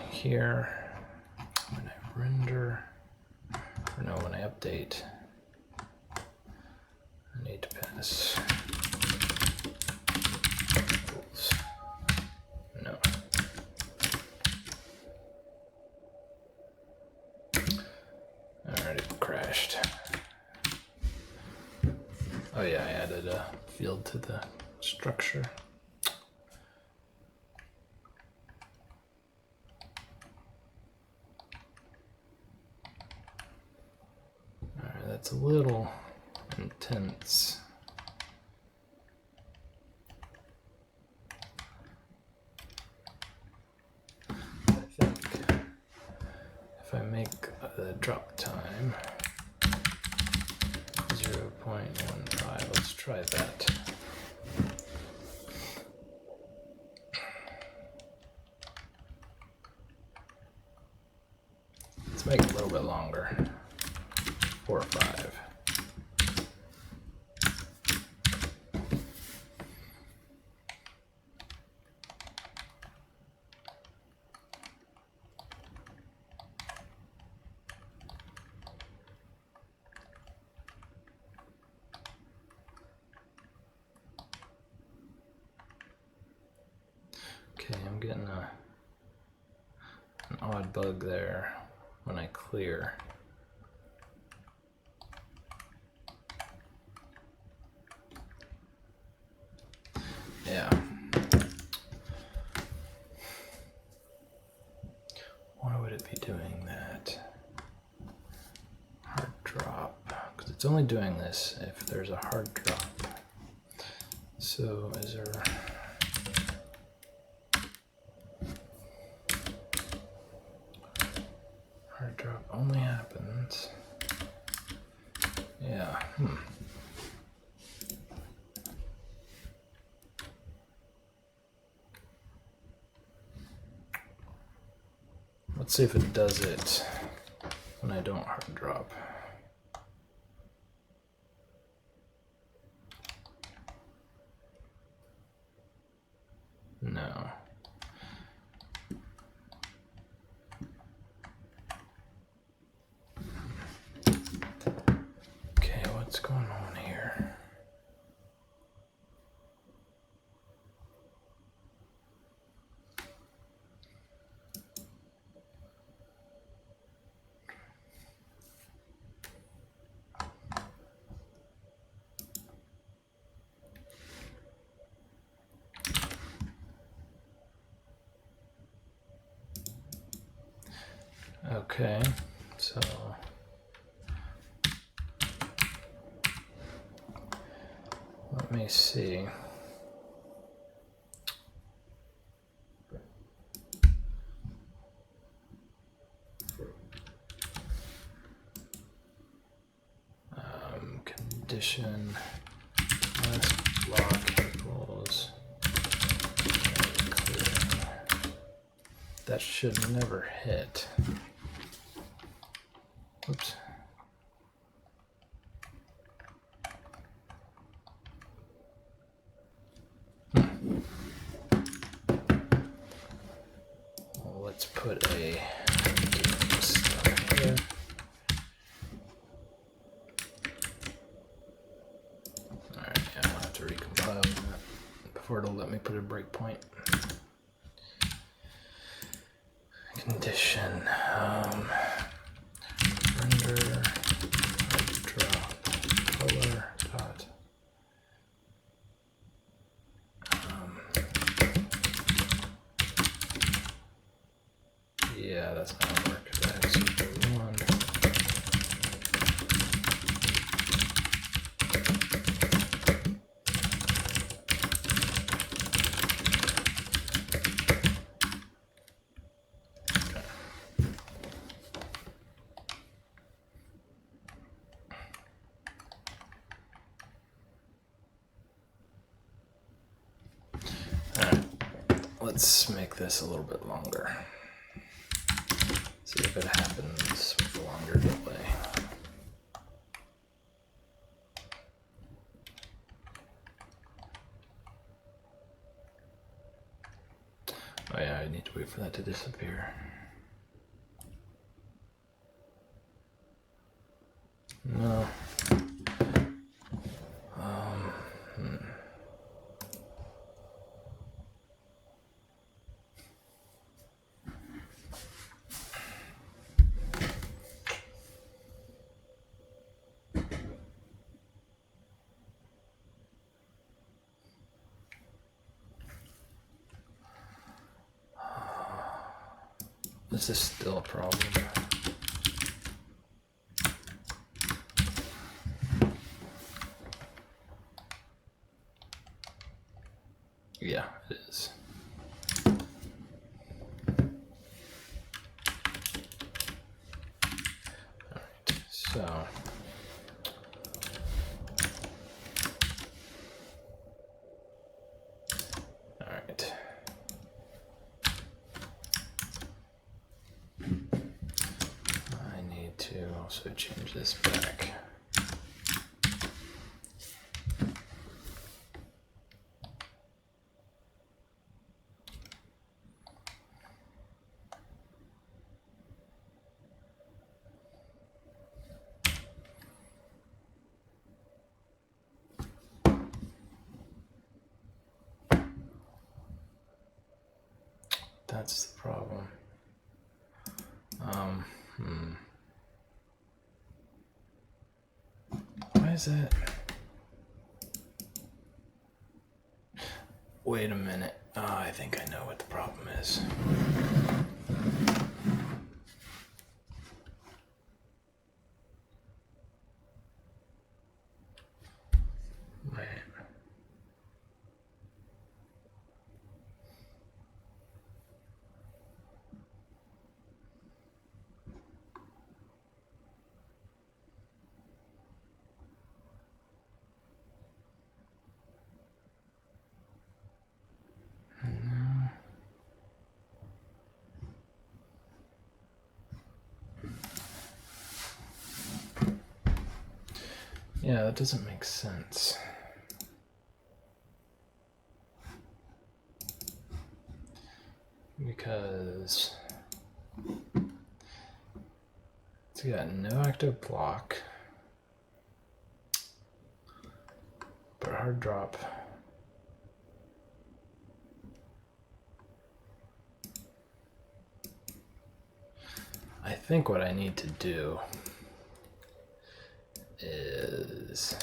here, when I render, or no, when I update, I need to pass rules. No. Alright, it crashed. Oh yeah, I added a field to the structure. It's a little intense. I think if I make the drop time 0.15, let's try that. Let's make it a little bit longer. 4 or 5. Okay, I'm getting an odd bug there when I clear. Yeah. Why would it be doing that? Hard drop. Because it's only doing this if there's a hard drop. So is there... Hard drop only happens... Yeah. Let's see if it does it when I don't hard drop. No. Okay, what's going on here? Okay, so So let me see. Condition last block equals clearing. That should never hit. Oops. Well, let's put a star here. Alright, yeah, I'll have to recompile that before it'll let me put a breakpoint. Condition render drop color dot yeah, that's not gonna work because I have super one. Let's make this a little bit longer. See if it happens with a longer delay. Oh yeah, I need to wait for that to disappear. No. This is still a problem. Yeah, it is. Alright, so alright. I need to also change this back. That's the problem. Why is that? Wait a minute. I think I know what the problem is. Yeah, that doesn't make sense. Because it's got no active block, but hard drop. I think what I need to do is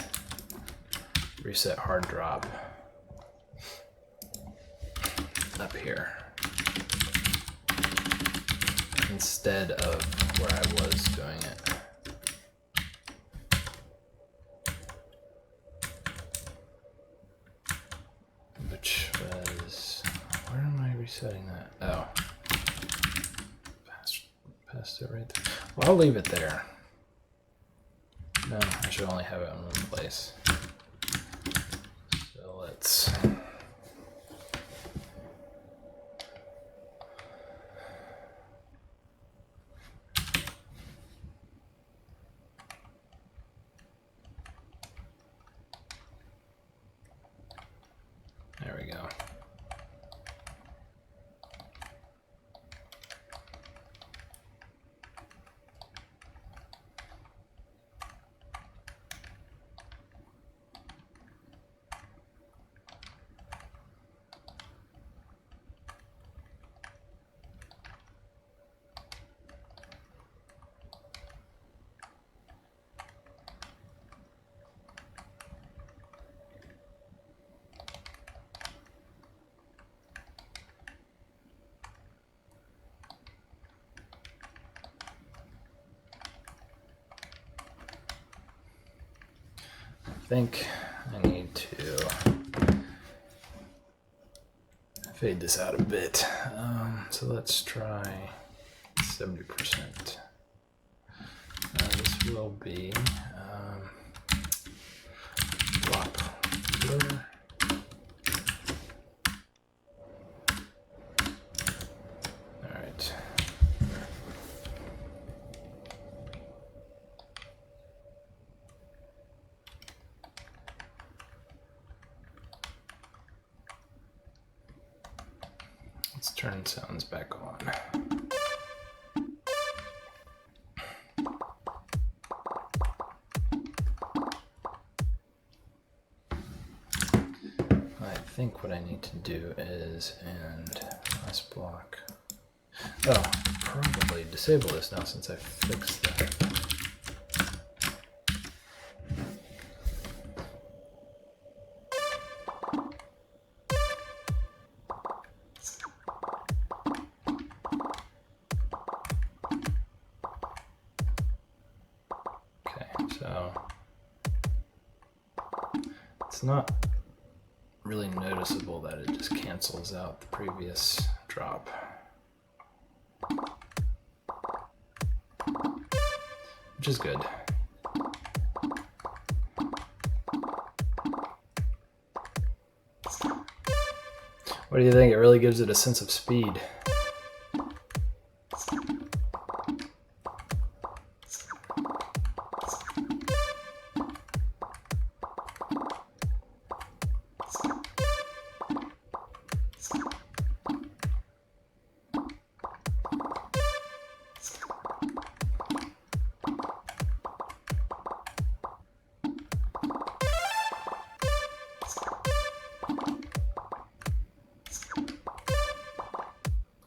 reset hard drop up here instead of where I was doing it. Which was, where am I resetting that? Oh, past it right there. Well, I'll leave it there. No, I should only have it in one place. So let's. There we go. I think I need to fade this out a bit. So let's try 70%. This will be block blur. All right. Let's turn sounds back on. I think what I need to do is end last block. Oh, probably disable this now since I fixed that. So it's not really noticeable that it just cancels out the previous drop. Which is good. What do you think? It really gives it a sense of speed.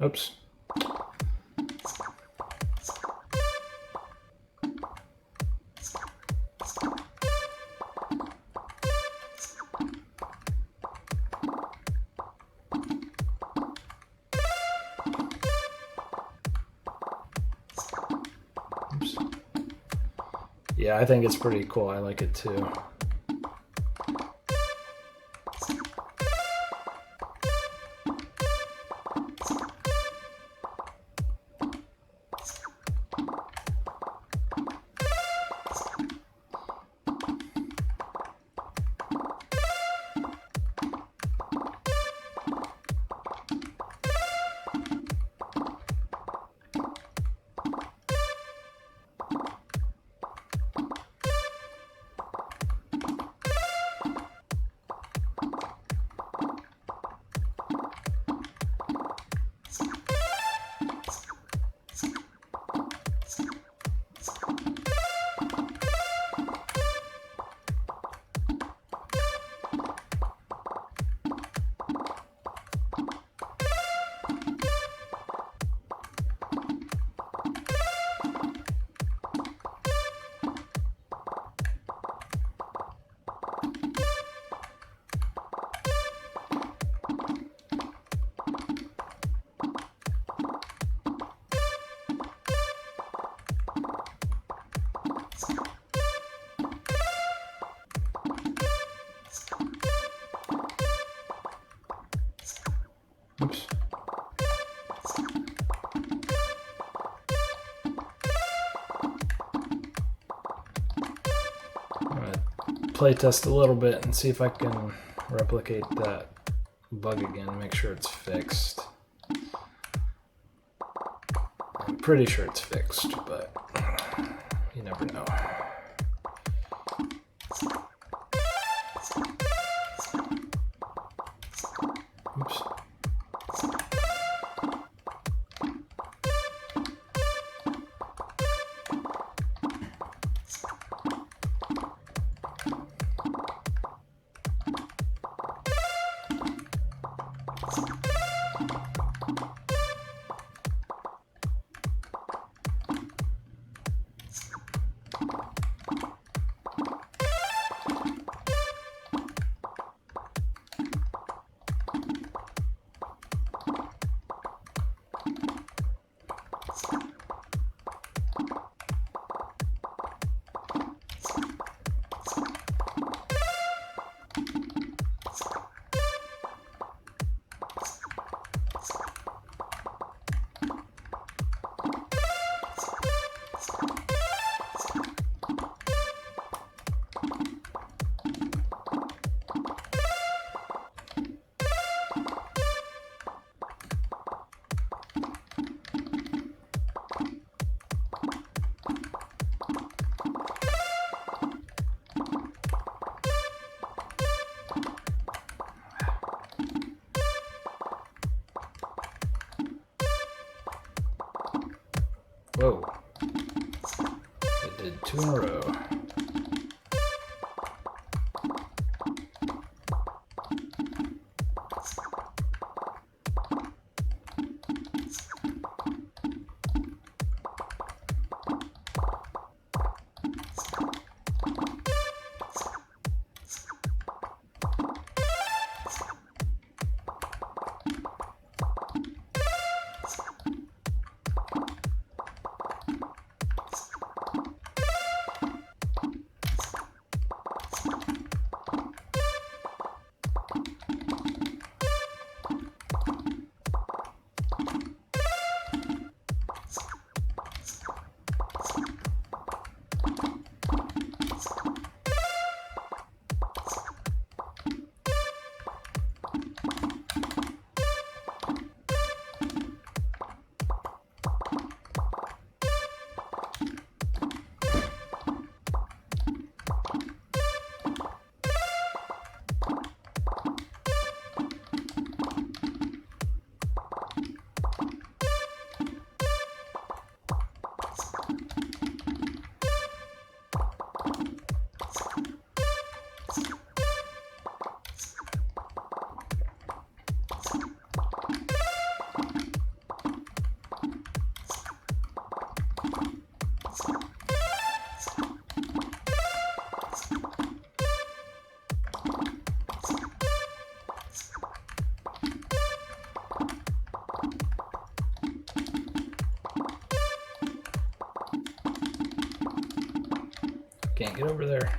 Oops. Oops. Yeah, I think it's pretty cool. I like it too. play test a little bit and see if I can replicate that bug again and make sure it's fixed. I'm pretty sure it's fixed, but you never know. Oops. Whoa. It did 2 in a row. Can't get over there.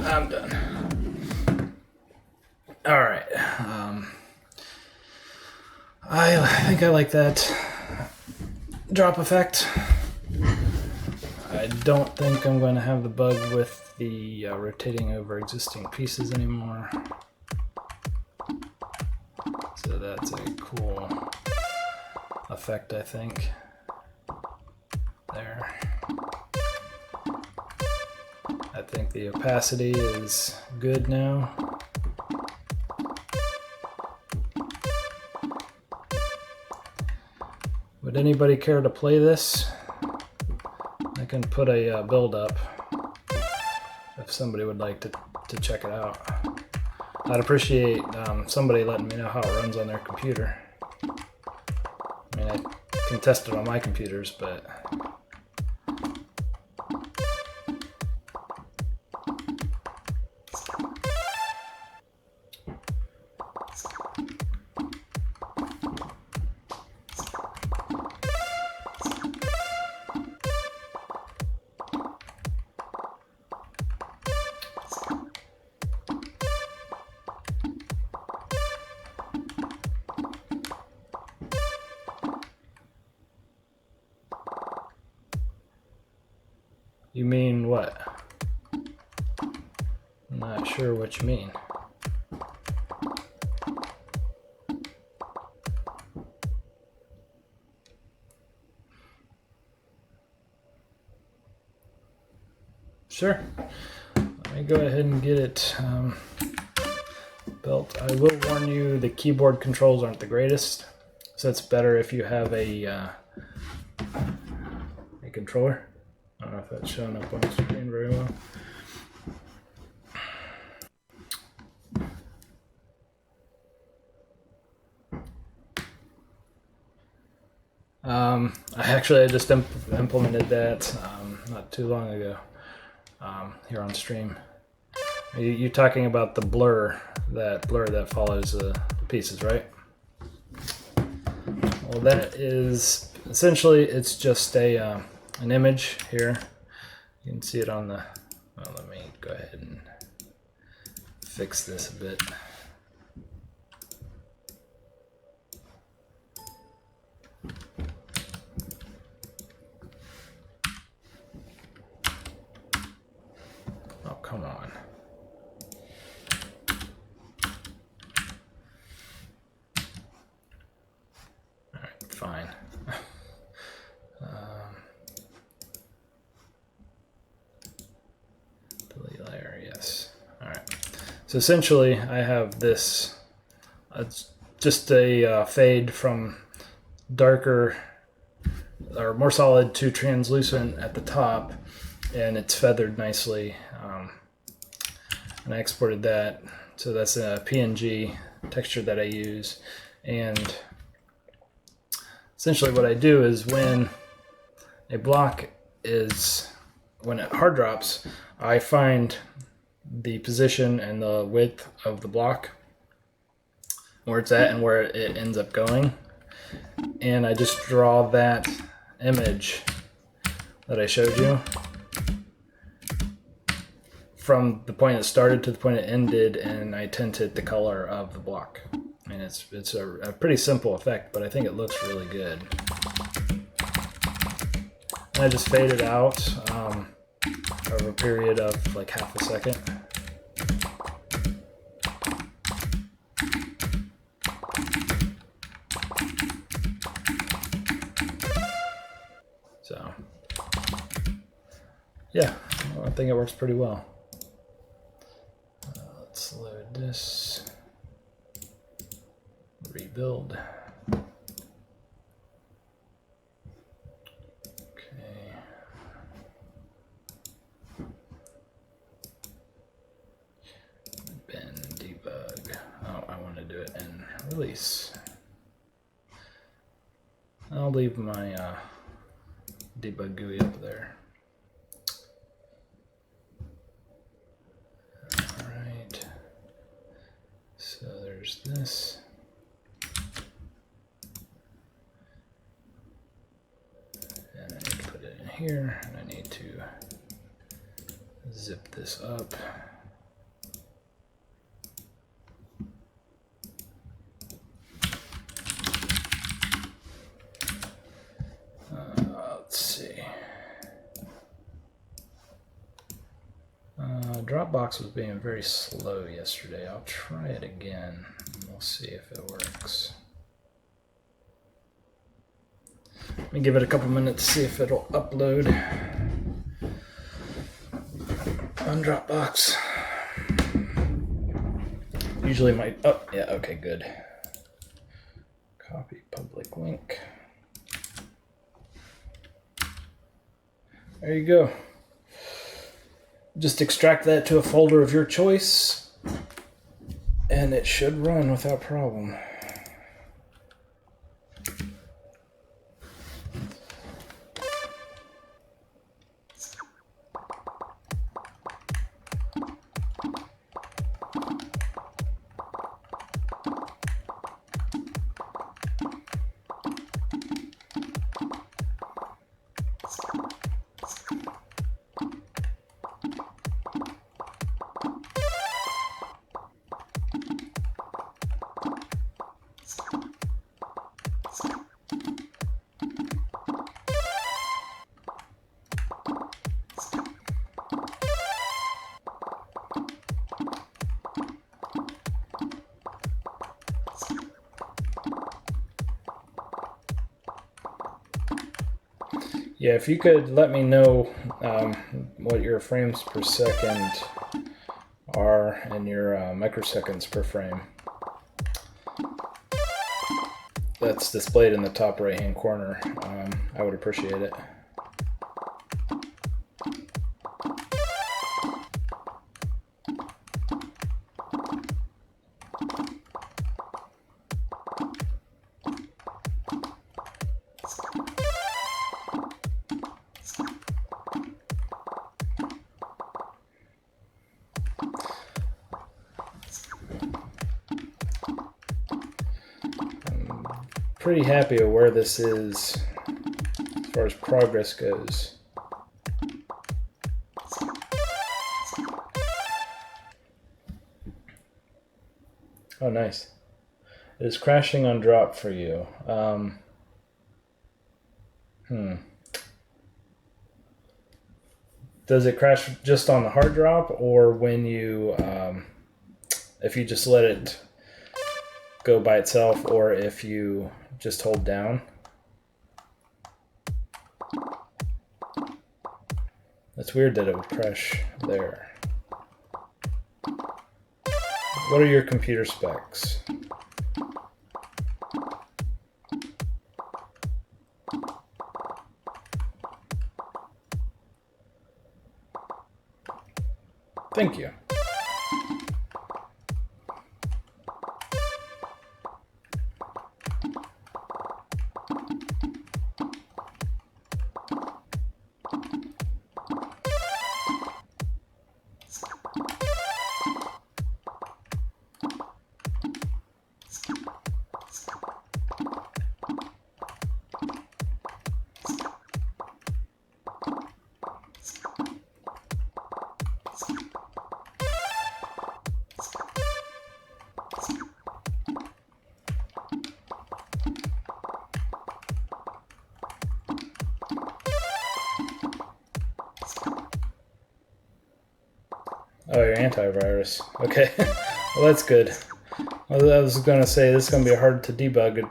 I'm done. All right. I think I like that drop effect. I don't think I'm going to have the bug with the rotating over existing pieces anymore. So that's a cool effect, I think. There. I think the opacity is good now. Would anybody care to play this? I can put a build up if somebody would like to check it out. I'd appreciate somebody letting me know how it runs on their computer. I mean, I can test it on my computers, but you mean what? I'm not sure what you mean. Sure. Let me go ahead and get it built. I will warn you, the keyboard controls aren't the greatest, so it's better if you have a controller. I don't know if that's showing up on the screen very well. I just implemented that not too long ago here on stream. You're talking about the blur that follows the pieces, right? Well, that is essentially, it's just an image here. You can see it on the. Well, let me go ahead and fix this a bit. Oh, come on. All right, fine. Delete layer, yes. All right. So essentially, I have this. It's just a fade from darker or more solid to translucent at the top, and it's feathered nicely. And I exported that, so that's a PNG texture that I use. And essentially what I do is when a block when it hard drops, I find the position and the width of the block, where it's at and where it ends up going. And I just draw that image that I showed you from the point it started to the point it ended, and I tinted the color of the block. I mean, it's a pretty simple effect, but I think it looks really good. And I just fade it out over a period of like half a second. So, yeah, I think it works pretty well. Let's load this. Rebuild. Okay. Bin debug. Oh, I want to do it in release. I'll leave my debug GUI up there. Alright. So there's this. And I need to put it in here, and I need to zip this up. Dropbox was being very slow yesterday. I'll try it again. We'll see if it works. Let me give it a couple minutes to see if it'll upload on Dropbox. Usually my, oh yeah, okay, good. Copy public link. There you go. Just extract that to a folder of your choice, and it should run without problem. Yeah, if you could let me know what your frames per second are and your microseconds per frame. That's displayed in the top right hand corner. I would appreciate it. Pretty happy with where this is as far as progress goes. Oh, nice. It is crashing on drop for you. Does it crash just on the hard drop, or when you, if you just let it go by itself, or if you just hold down? That's weird that it would crash there. What are your computer specs? Thank you. Oh, your antivirus. Okay. Well, that's good. Well, I was going to say, this is going to be hard to debug.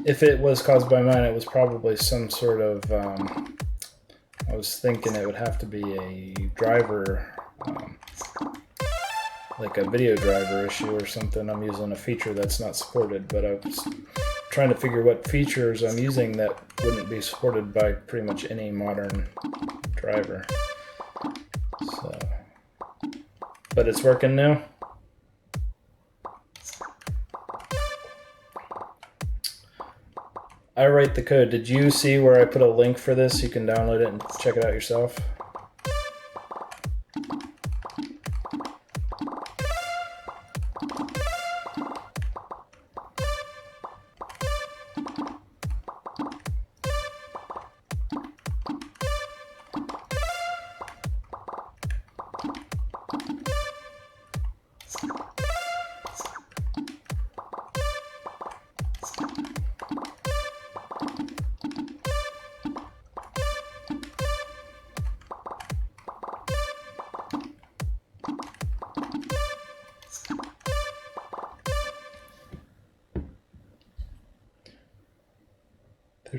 If it was caused by mine, it was probably some sort of... I was thinking it would have to be a driver, like a video driver issue or something. I'm using a feature that's not supported, but I was trying to figure what features I'm using that wouldn't be supported by pretty much any modern driver. So... But it's working now. I write the code. Did you see where I put a link for this? You can download it and check it out yourself.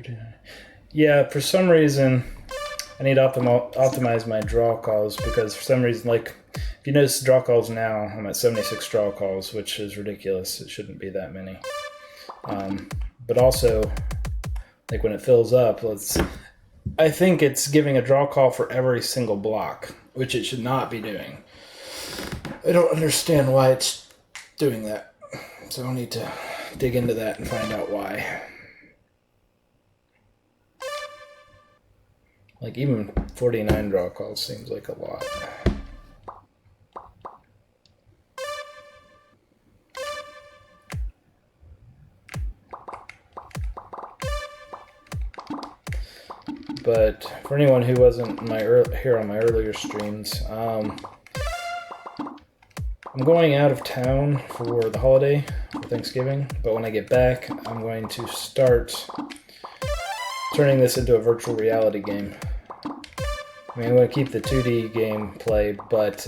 39. Yeah, for some reason, I need to optimize my draw calls because for some reason, like, if you notice draw calls now, I'm at 76 draw calls, which is ridiculous. It shouldn't be that many. But also, like when it fills up, I think it's giving a draw call for every single block, which it should not be doing. I don't understand why it's doing that. So I'll need to dig into that and find out why. Like even 49 draw calls seems like a lot. But for anyone who wasn't here on my earlier streams, I'm going out of town for the holiday, for Thanksgiving, but when I get back, I'm going to start turning this into a virtual reality game. I mean, I'm going to keep the 2D gameplay, but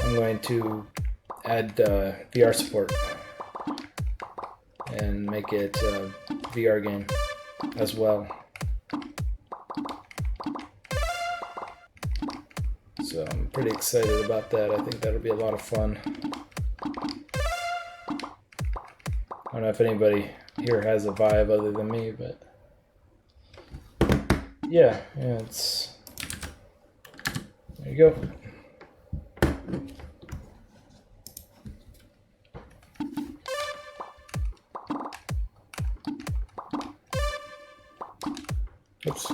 I'm going to add VR support and make it a VR game as well. So I'm pretty excited about that. I think that'll be a lot of fun. I don't know if anybody here has a Vive other than me, but yeah, it's, there you go. Oops.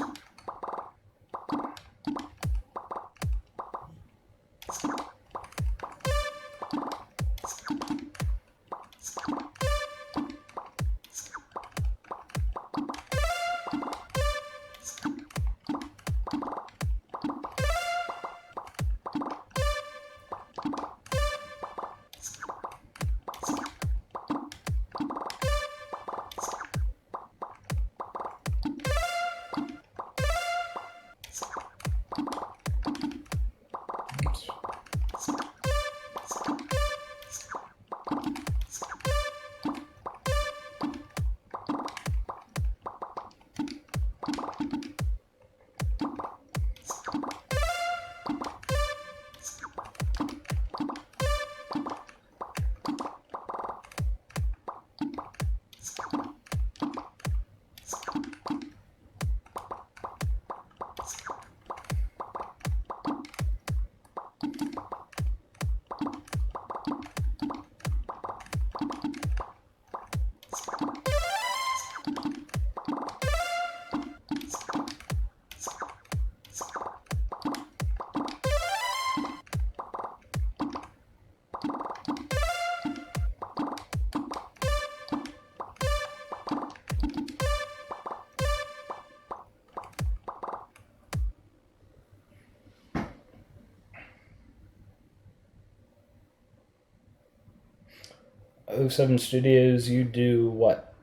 O7 Studios, you do what?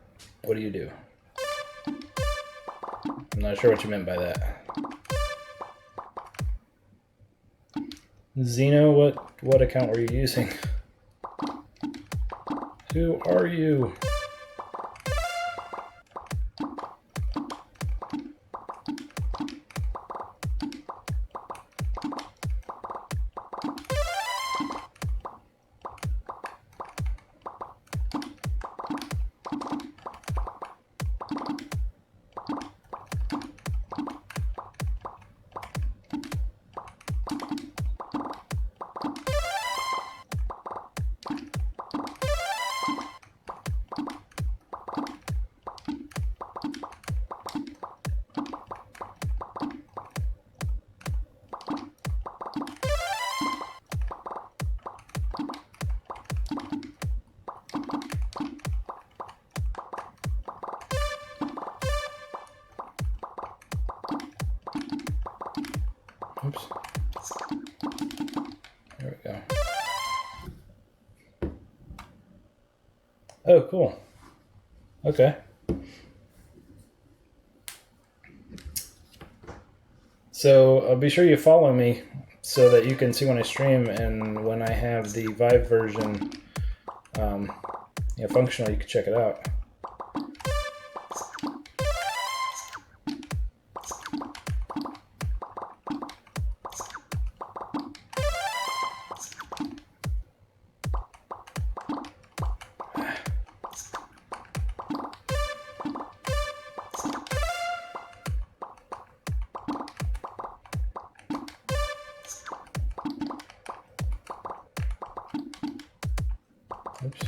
What do you do? I'm not sure what you meant by that. Xeno, what account were you using? Who are you? Oops. There we go. Oh, cool. Okay. So be sure you follow me so that you can see when I stream, and when I have the Vive version functional, you can check it out. Oops.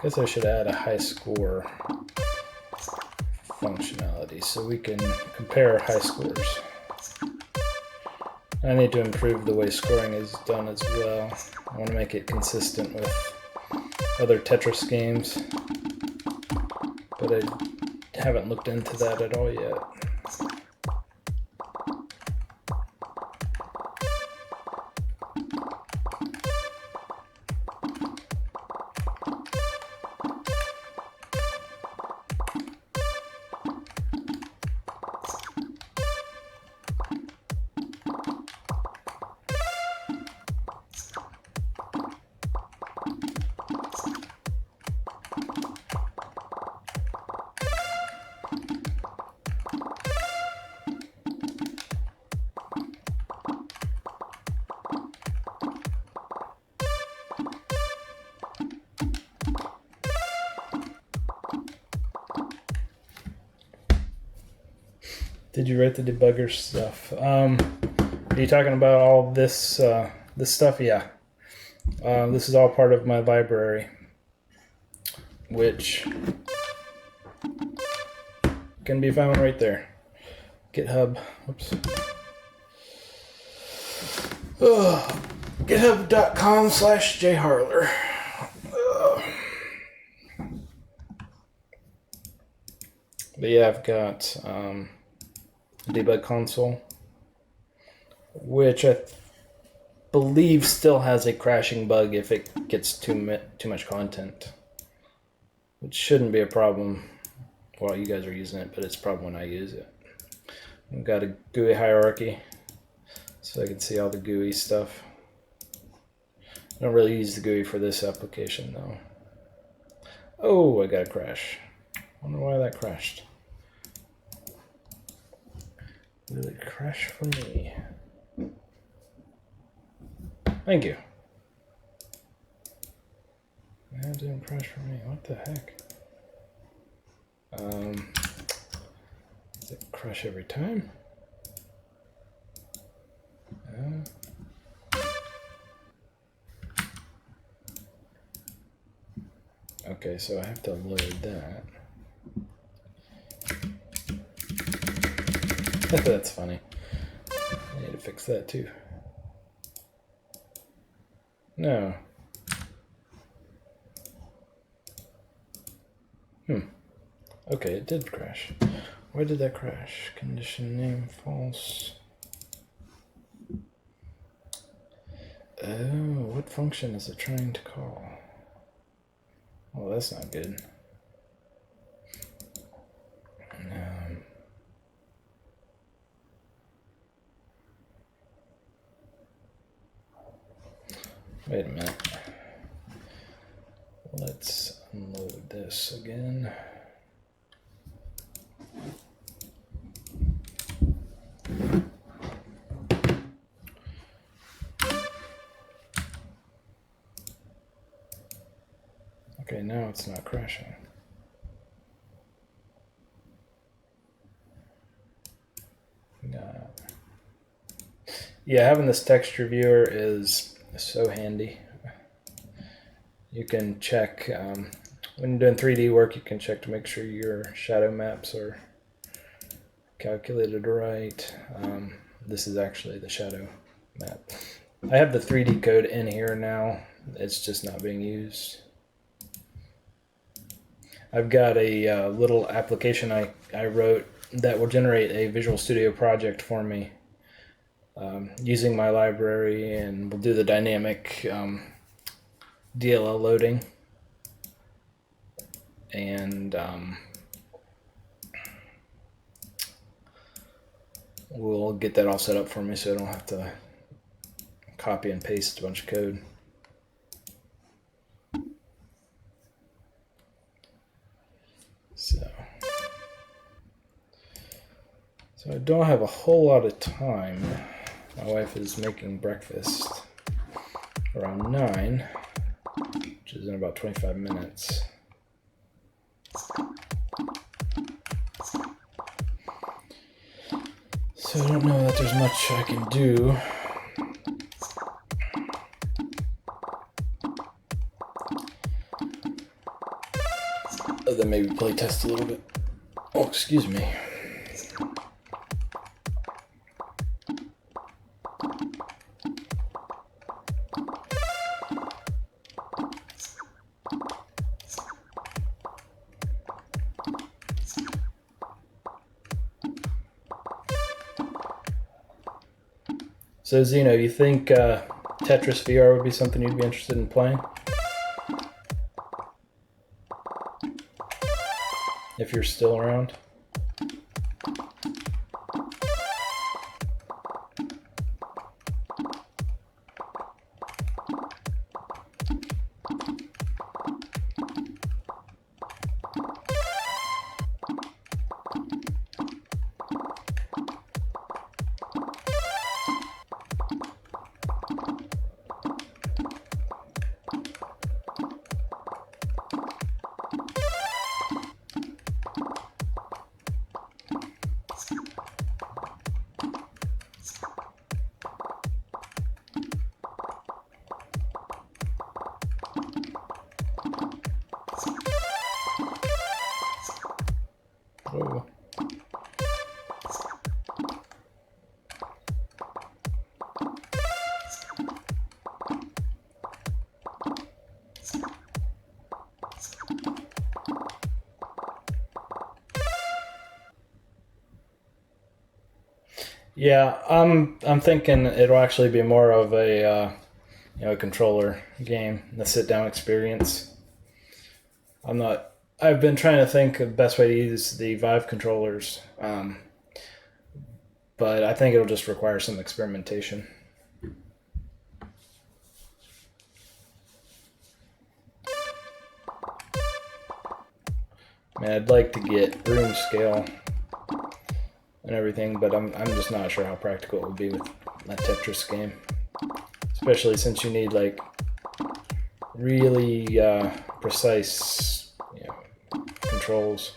Guess I should add a high score functionality so we can compare high scores. I need to improve the way scoring is done as well. I want to make it consistent with other Tetris games, but I haven't looked into that at all yet. Did you write the debugger stuff? Are you talking about all this this stuff? Yeah. This is all part of my library, which can be found right there. GitHub. Whoops. GitHub.com/jharler. But yeah, I've got debug console, which I believe still has a crashing bug if it gets too much content, which shouldn't be a problem while you guys are using it, but it's a problem when I use it. I've got a GUI hierarchy, so I can see all the GUI stuff. I don't really use the GUI for this application though. Oh, I got a crash. I wonder why that crashed. Will it crash for me? Thank you. That didn't crash for me. What the heck? Does it crash every time? Okay, so I have to load that. That's funny. I need to fix that too. No. Okay, it did crash. Why did that crash? Condition name false. Oh, what function is it trying to call? Well, that's not good. Wait a minute. Let's unload this again. Okay, now it's not crashing. Yeah, having this texture viewer is so handy. You can check, when you're doing 3D work, you can check to make sure your shadow maps are calculated right. This is actually the shadow map. I have the 3D code in here now. It's just not being used. I've got a little application I wrote that will generate a Visual Studio project for me using my library, and we'll do the dynamic DLL loading. And we'll get that all set up for me so I don't have to copy and paste a bunch of code. So I don't have a whole lot of time. My wife is making breakfast. around 9, which is in about 25 minutes. So I don't know that there's much I can do. Other than maybe play test a little bit. Oh, excuse me. So Zeno, you think Tetris VR would be something you'd be interested in playing? If you're still around? Whoa. Yeah, I'm thinking it'll actually be more of a controller game, the sit down experience. I've been trying to think of the best way to use the Vive controllers, but I think it'll just require some experimentation. I mean, I'd like to get room scale and everything, but I'm just not sure how practical it would be with a Tetris game, especially since you need like really precise controls.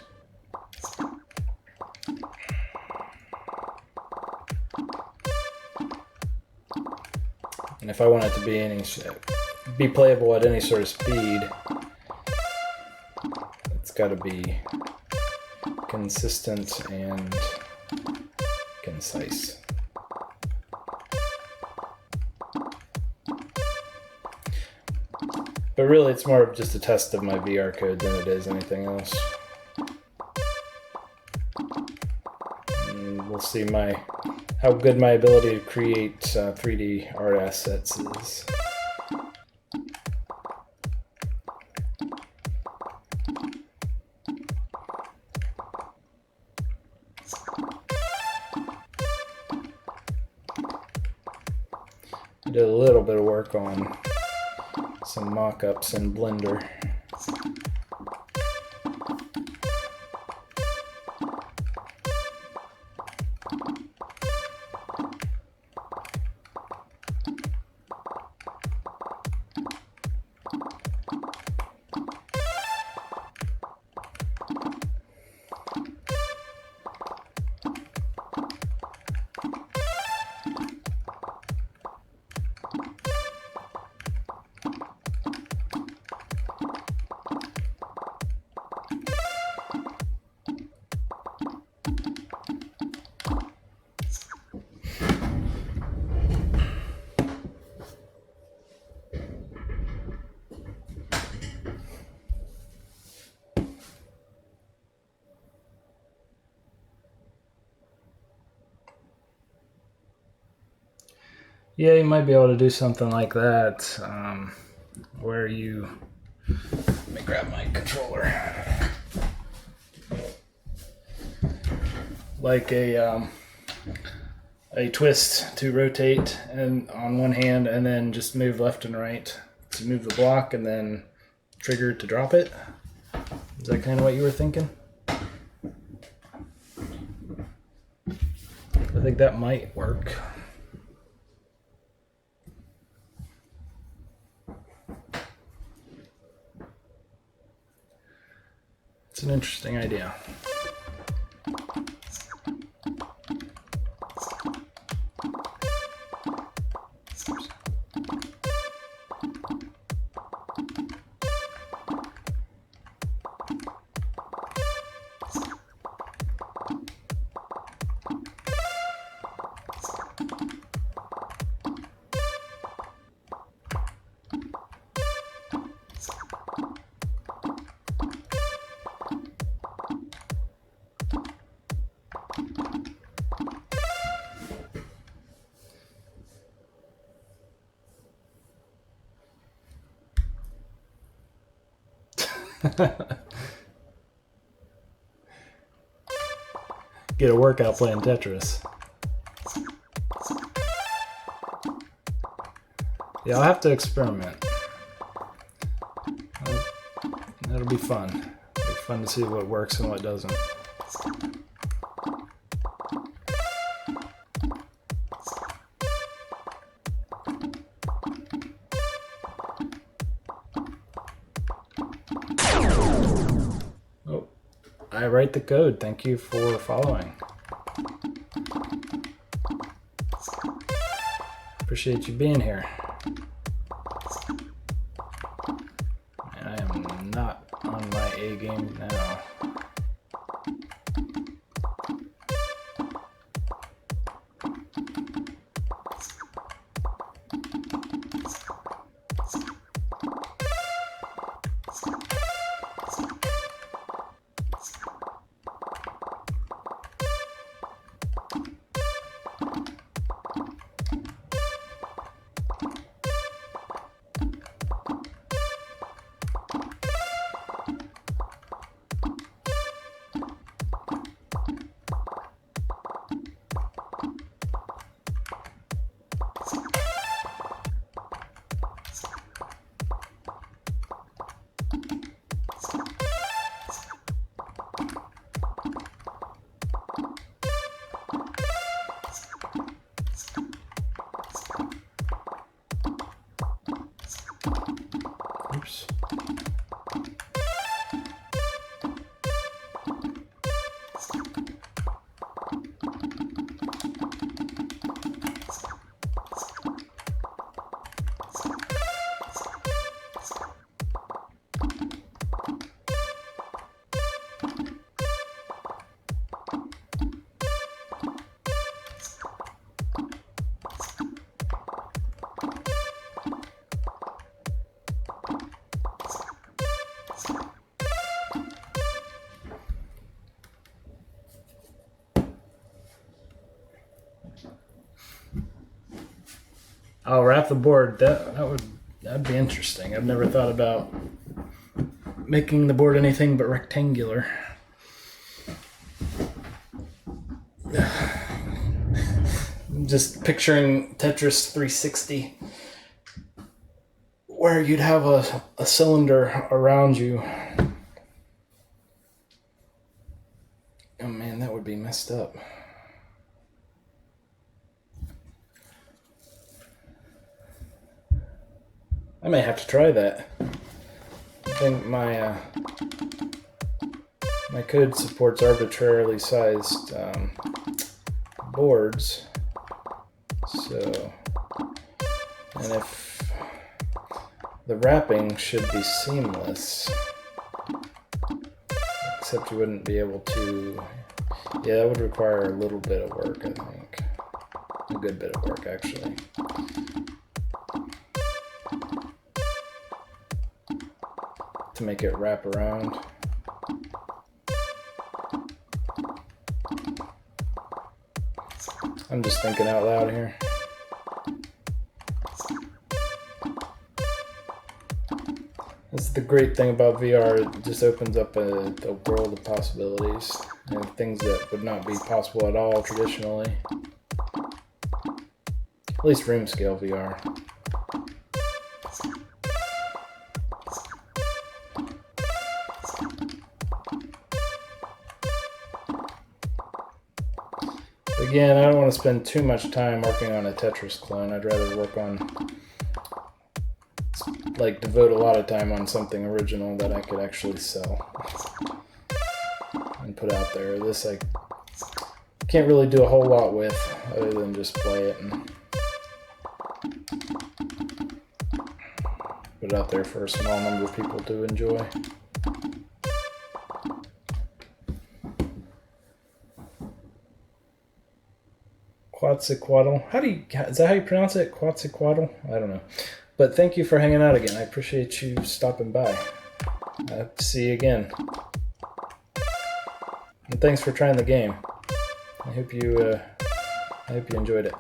And if I want it to be playable at any sort of speed, it's got to be consistent and concise. But really, it's more of just a test of my VR code than it is anything else. And we'll see how good my ability to create 3D art assets is. I did a little bit of work on some mock-ups in Blender. Yeah, you might be able to do something like that, where you... Let me grab my controller. Like a twist to rotate and on one hand, and then just move left and right to move the block, and then trigger to drop it. Is that kind of what you were thinking? I think that might work. an interesting idea. Get a workout playing Tetris. Yeah, I'll have to experiment. That'll be fun. It'll be fun to see what works and what doesn't. Oh, I write the code. Thank you for following. Appreciate you being here. And I am not on my A game now. Oops. I'll wrap the board. That'd be interesting. I've never thought about making the board anything but rectangular. I'm just picturing Tetris 360, where you'd have a cylinder around you. Oh man, that would be messed up. I may have to try that. I think my code supports arbitrarily sized boards. So, and if the wrapping should be seamless, except you wouldn't be able to. Yeah, that would require a little bit of work, I think. A good bit of work, actually. To make it wrap around. I'm just thinking out loud here. That's the great thing about VR. It just opens up a world of possibilities and things that would not be possible at all traditionally. At least room scale VR. Again, I don't want to spend too much time working on a Tetris clone. I'd rather work on, devote a lot of time on something original that I could actually sell. put out there. This I can't really do a whole lot with other than just play it and put it out there for a small number of people to enjoy. Quetzalcoatl. Is that how you pronounce it? Quetzalcoatl? I don't know. But thank you for hanging out again. I appreciate you stopping by. I hope to see you again. And thanks for trying the game. I hope you enjoyed it.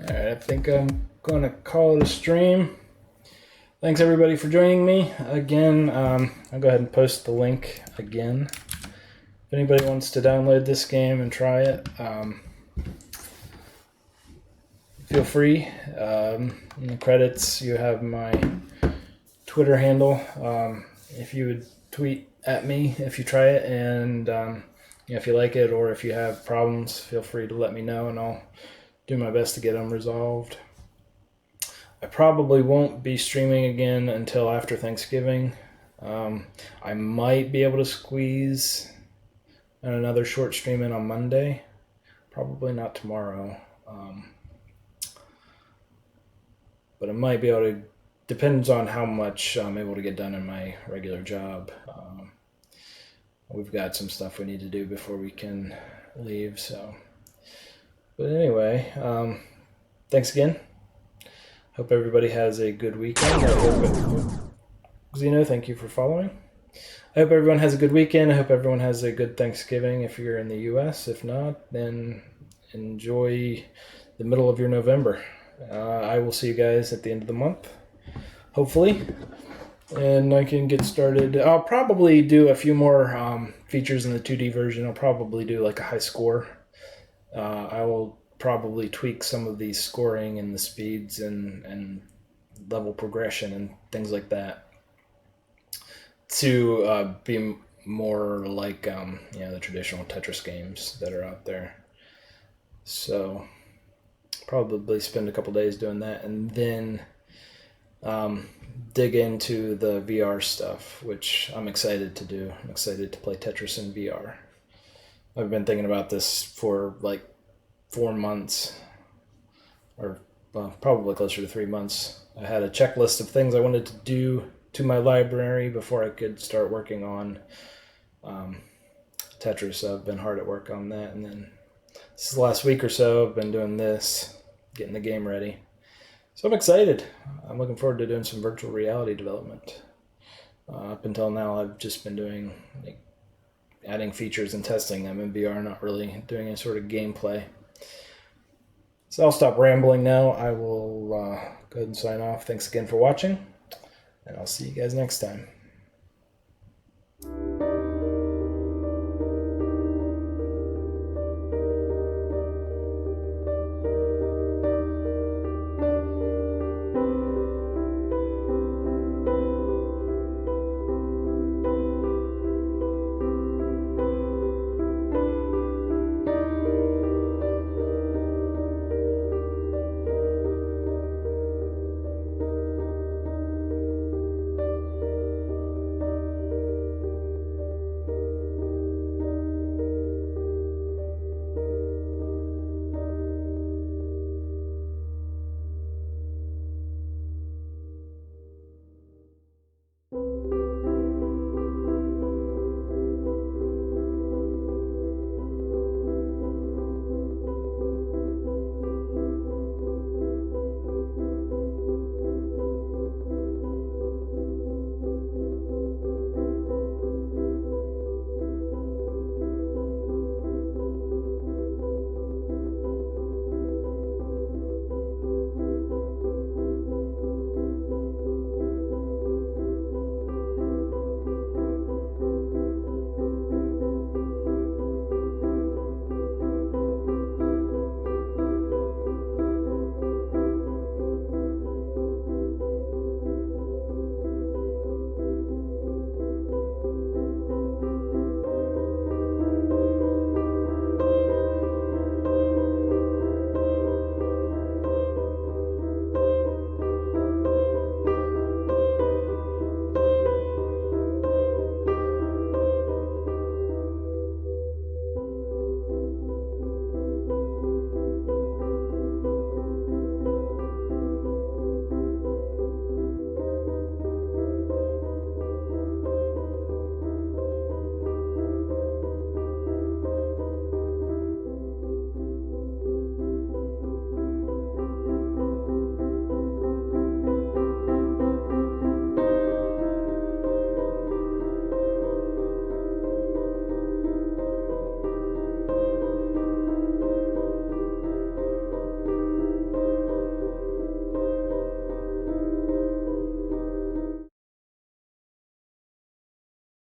Alright, I think I'm going to call it a stream. Thanks everybody for joining me. Again, I'll go ahead and post the link again. If anybody wants to download this game and try it, feel free. In the credits, you have my Twitter handle. If you would tweet at me if you try it, and if you like it or if you have problems, feel free to let me know, and I'll do my best to get them resolved. I probably won't be streaming again until after Thanksgiving. I might be able to squeeze another short stream in on Monday. Probably not tomorrow. But I might be able to, depends on how much I'm able to get done in my regular job. We've got some stuff we need to do before we can leave, so. But anyway, thanks again. Hope everybody has a good weekend. Xeno, thank you for following. I hope everyone has a good weekend. I hope everyone has a good Thanksgiving if you're in the U.S. If not, then enjoy the middle of your November. I will see you guys at the end of the month, hopefully. And I can get started. I'll probably do a few more features in the 2D version. I'll probably do like a high score. I will probably tweak some of the scoring and the speeds and level progression and things like that to be more like the traditional Tetris games that are out there. So probably spend a couple days doing that, and then dig into the VR stuff, which I'm excited to do. I'm excited to play Tetris in VR. I've been thinking about this for like 4 months, or probably closer to 3 months. I had a checklist of things I wanted to do to my library before I could start working on Tetris. So I've been hard at work on that, and then this is the last week or so I've been doing this, getting the game ready. So I'm excited. I'm looking forward to doing some virtual reality development. Up until now, I've just been doing adding features and testing them in VR, not really doing any sort of gameplay. So I'll stop rambling now. I will go ahead and sign off. Thanks again for watching, and I'll see you guys next time.